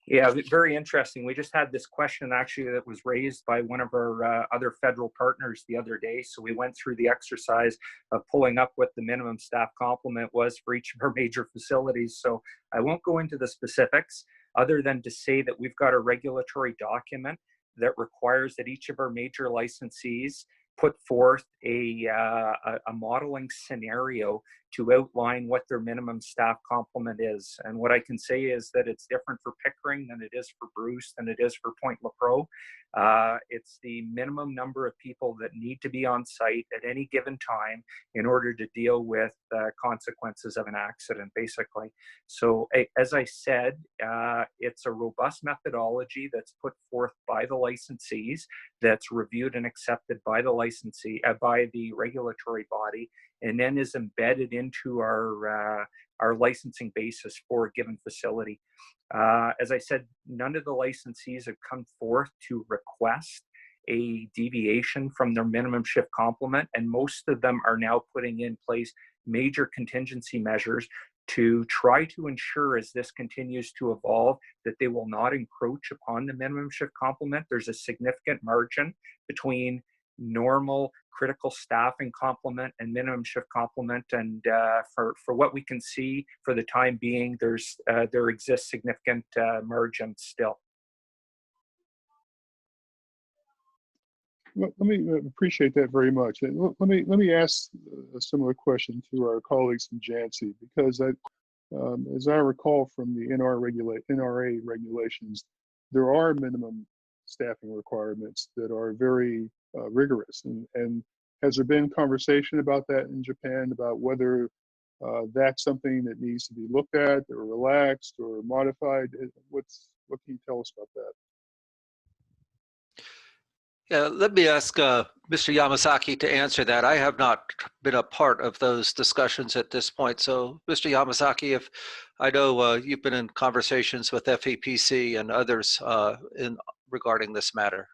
Yeah, very interesting. We just had this question actually that was raised by one of our other federal partners the other day. So we went through the exercise of pulling up what the minimum staff complement was for each of our major facilities. So I won't go into the specifics other than to say that we've got a regulatory document that requires that each of our major licensees put forth a modeling scenario to outline what their minimum staff complement is. And what I can say is that it's different for Pickering than it is for Bruce, than it is for Point Lepreau. It's the minimum number of people that need to be on site at any given time in order to deal with consequences of an accident, basically. So as I said, it's a robust methodology that's put forth by the licensees, that's reviewed and accepted by the licensee, by the regulatory body, and then is embedded into our licensing basis for a given facility. As I said, none of the licensees have come forth to request a deviation from their minimum shift complement, and most of them are now putting in place major contingency measures to try to ensure, as this continues to evolve, that they will not encroach upon the minimum shift complement. There's a significant margin between normal critical staffing complement and minimum shift complement, and for what we can see for the time being, there exists significant margin still. Well, let me appreciate that very much. And let me ask a similar question to our colleagues from JANSI, because as I recall from the NRA regulations, there are minimum staffing requirements that are very rigorous. And has there been conversation about that in Japan, about whether that's something that needs to be looked at or relaxed or modified? What can you tell us about that? Yeah, let me ask Mr. Yamasaki to answer that. I have not been a part of those discussions at this point. So, Mr. Yamasaki, if I know you've been in conversations with FEPC and others regarding this matter.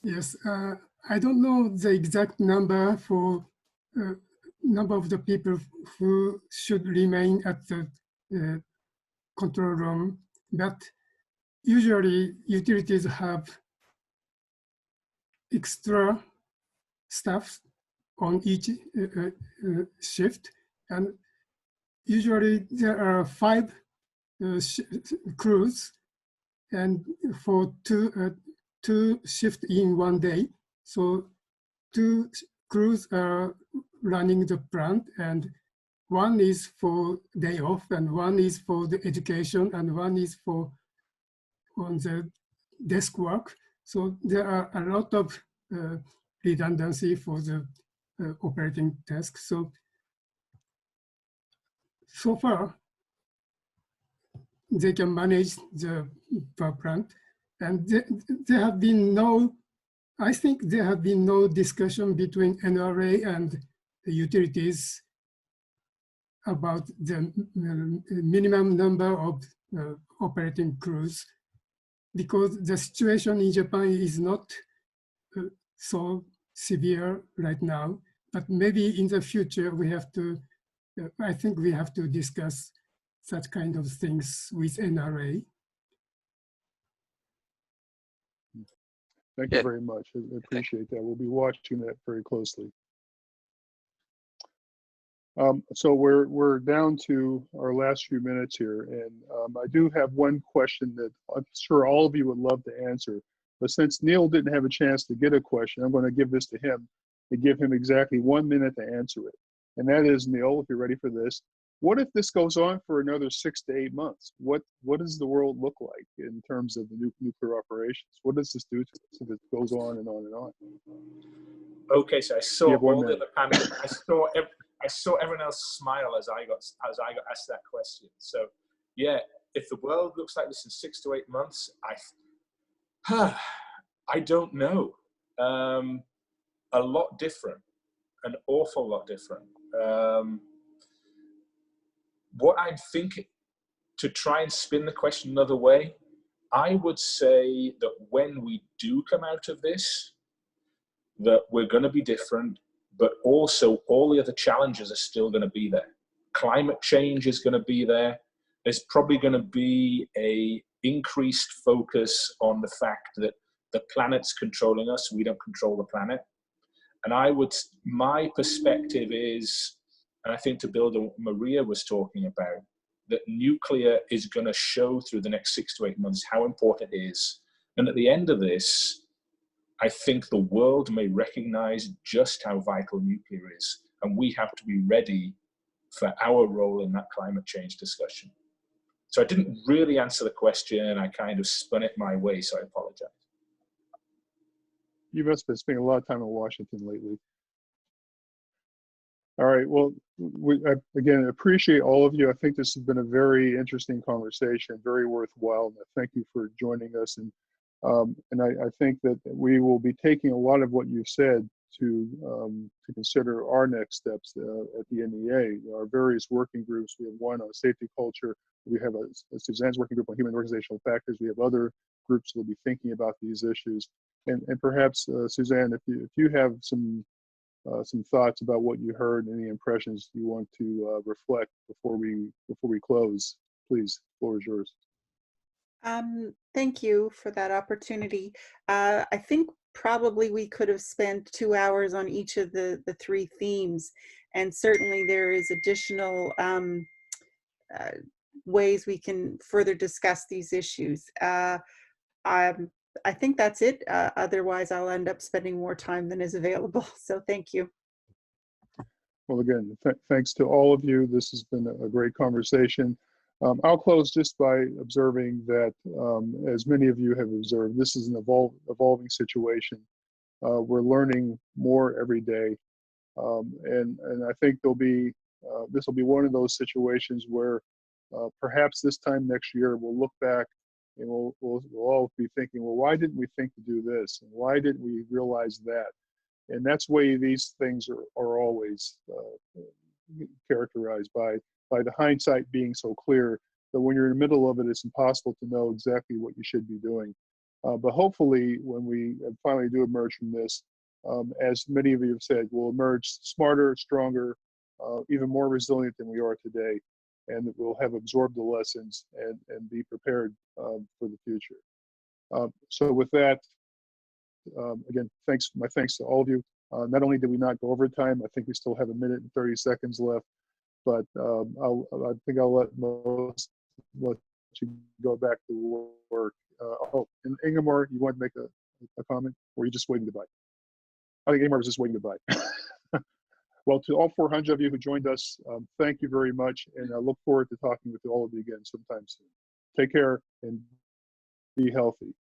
Yes, I don't know the exact number for number of the people who should remain at the control room, but usually utilities have extra staff on each shift, and usually there are 5 crews, and for two shifts in one day. So 2 crews are running the plant, and one is for day off, and one is for the education, and one is for on the desk work. So there are a lot of redundancy for the operating tasks. So far, they can manage the power plant, and there have been no, I think there have been no discussion between NRA and the utilities about the minimum number of operating crews, because the situation in Japan is not so severe right now. But maybe in the future we have to, I think we have to discuss such kind of things with NRA. Thank you very much. I appreciate that. We'll be watching that very closely. So we're down to our last few minutes here, and I do have one question that I'm sure all of you would love to answer. But since Neil didn't have a chance to get a question, I'm going to give this to him and give him exactly 1 minute to answer it. And that is, Neil, if you're ready for this, what if this goes on for another 6 to 8 months? What does the world look like in terms of the nuclear operations? What does this do to us if it goes on and on and on? Okay, so I saw all the other panelists. I saw everyone else smile as I got asked that question. So, yeah, if the world looks like this in 6 to 8 months, I don't know. A lot different, an awful lot different. What I'm thinking, to try and spin the question another way, I would say that when we do come out of this, that we're going to be different, but also all the other challenges are still going to be there. Climate change is going to be there. There's probably going to be a increased focus on the fact that the planet's controlling us, we don't control the planet. And my perspective is, and I think to build on what Maria was talking about, that nuclear is going to show through the next 6 to 8 months how important it is. And at the end of this, I think the world may recognize just how vital nuclear is, and we have to be ready for our role in that climate change discussion. So I didn't really answer the question, I kind of spun it my way, so I apologize. You must have been spending a lot of time in Washington lately. All right, well, I, again, appreciate all of you. I think this has been a very interesting conversation, very worthwhile. Thank you for joining us. And I think that we will be taking a lot of what you've said to consider our next steps at the NEA. Our various working groups, we have one on safety culture, we have a Suzanne's working group on human organizational factors, we have other groups that will be thinking about these issues. And perhaps, Suzanne, if you have some thoughts about what you heard, any impressions you want to reflect before we close, please, the floor is yours. Thank you for that opportunity. I think probably we could have spent 2 hours on each of the 3 themes, and certainly there is additional ways we can further discuss these issues. I think that's it. Otherwise, I'll end up spending more time than is available. So thank you. Well, again, thanks to all of you. This has been a great conversation. I'll close just by observing that, as many of you have observed, this is an evolving situation. We're learning more every day. And I think this will be one of those situations where perhaps this time next year, we'll look back and we'll all be thinking, well, why didn't we think to do this? And why didn't we realize that? And that's the way these things are always characterized, by the hindsight being so clear that when you're in the middle of it, it's impossible to know exactly what you should be doing. But hopefully, when we finally do emerge from this, as many of you have said, we'll emerge smarter, stronger, even more resilient than we are today. And that we'll have absorbed the lessons and be prepared for the future. So with that, again, my thanks to all of you. Not only did we not go over time, I think we still have 1 minute and 30 seconds left, but I think I'll let you go back to work. Oh, and Ingemar, you want to make a comment, or are you just waving goodbye? I think Ingemar was just waving goodbye. Well, to all 400 of you who joined us, thank you very much, and I look forward to talking with all of you again sometime soon. Take care and be healthy.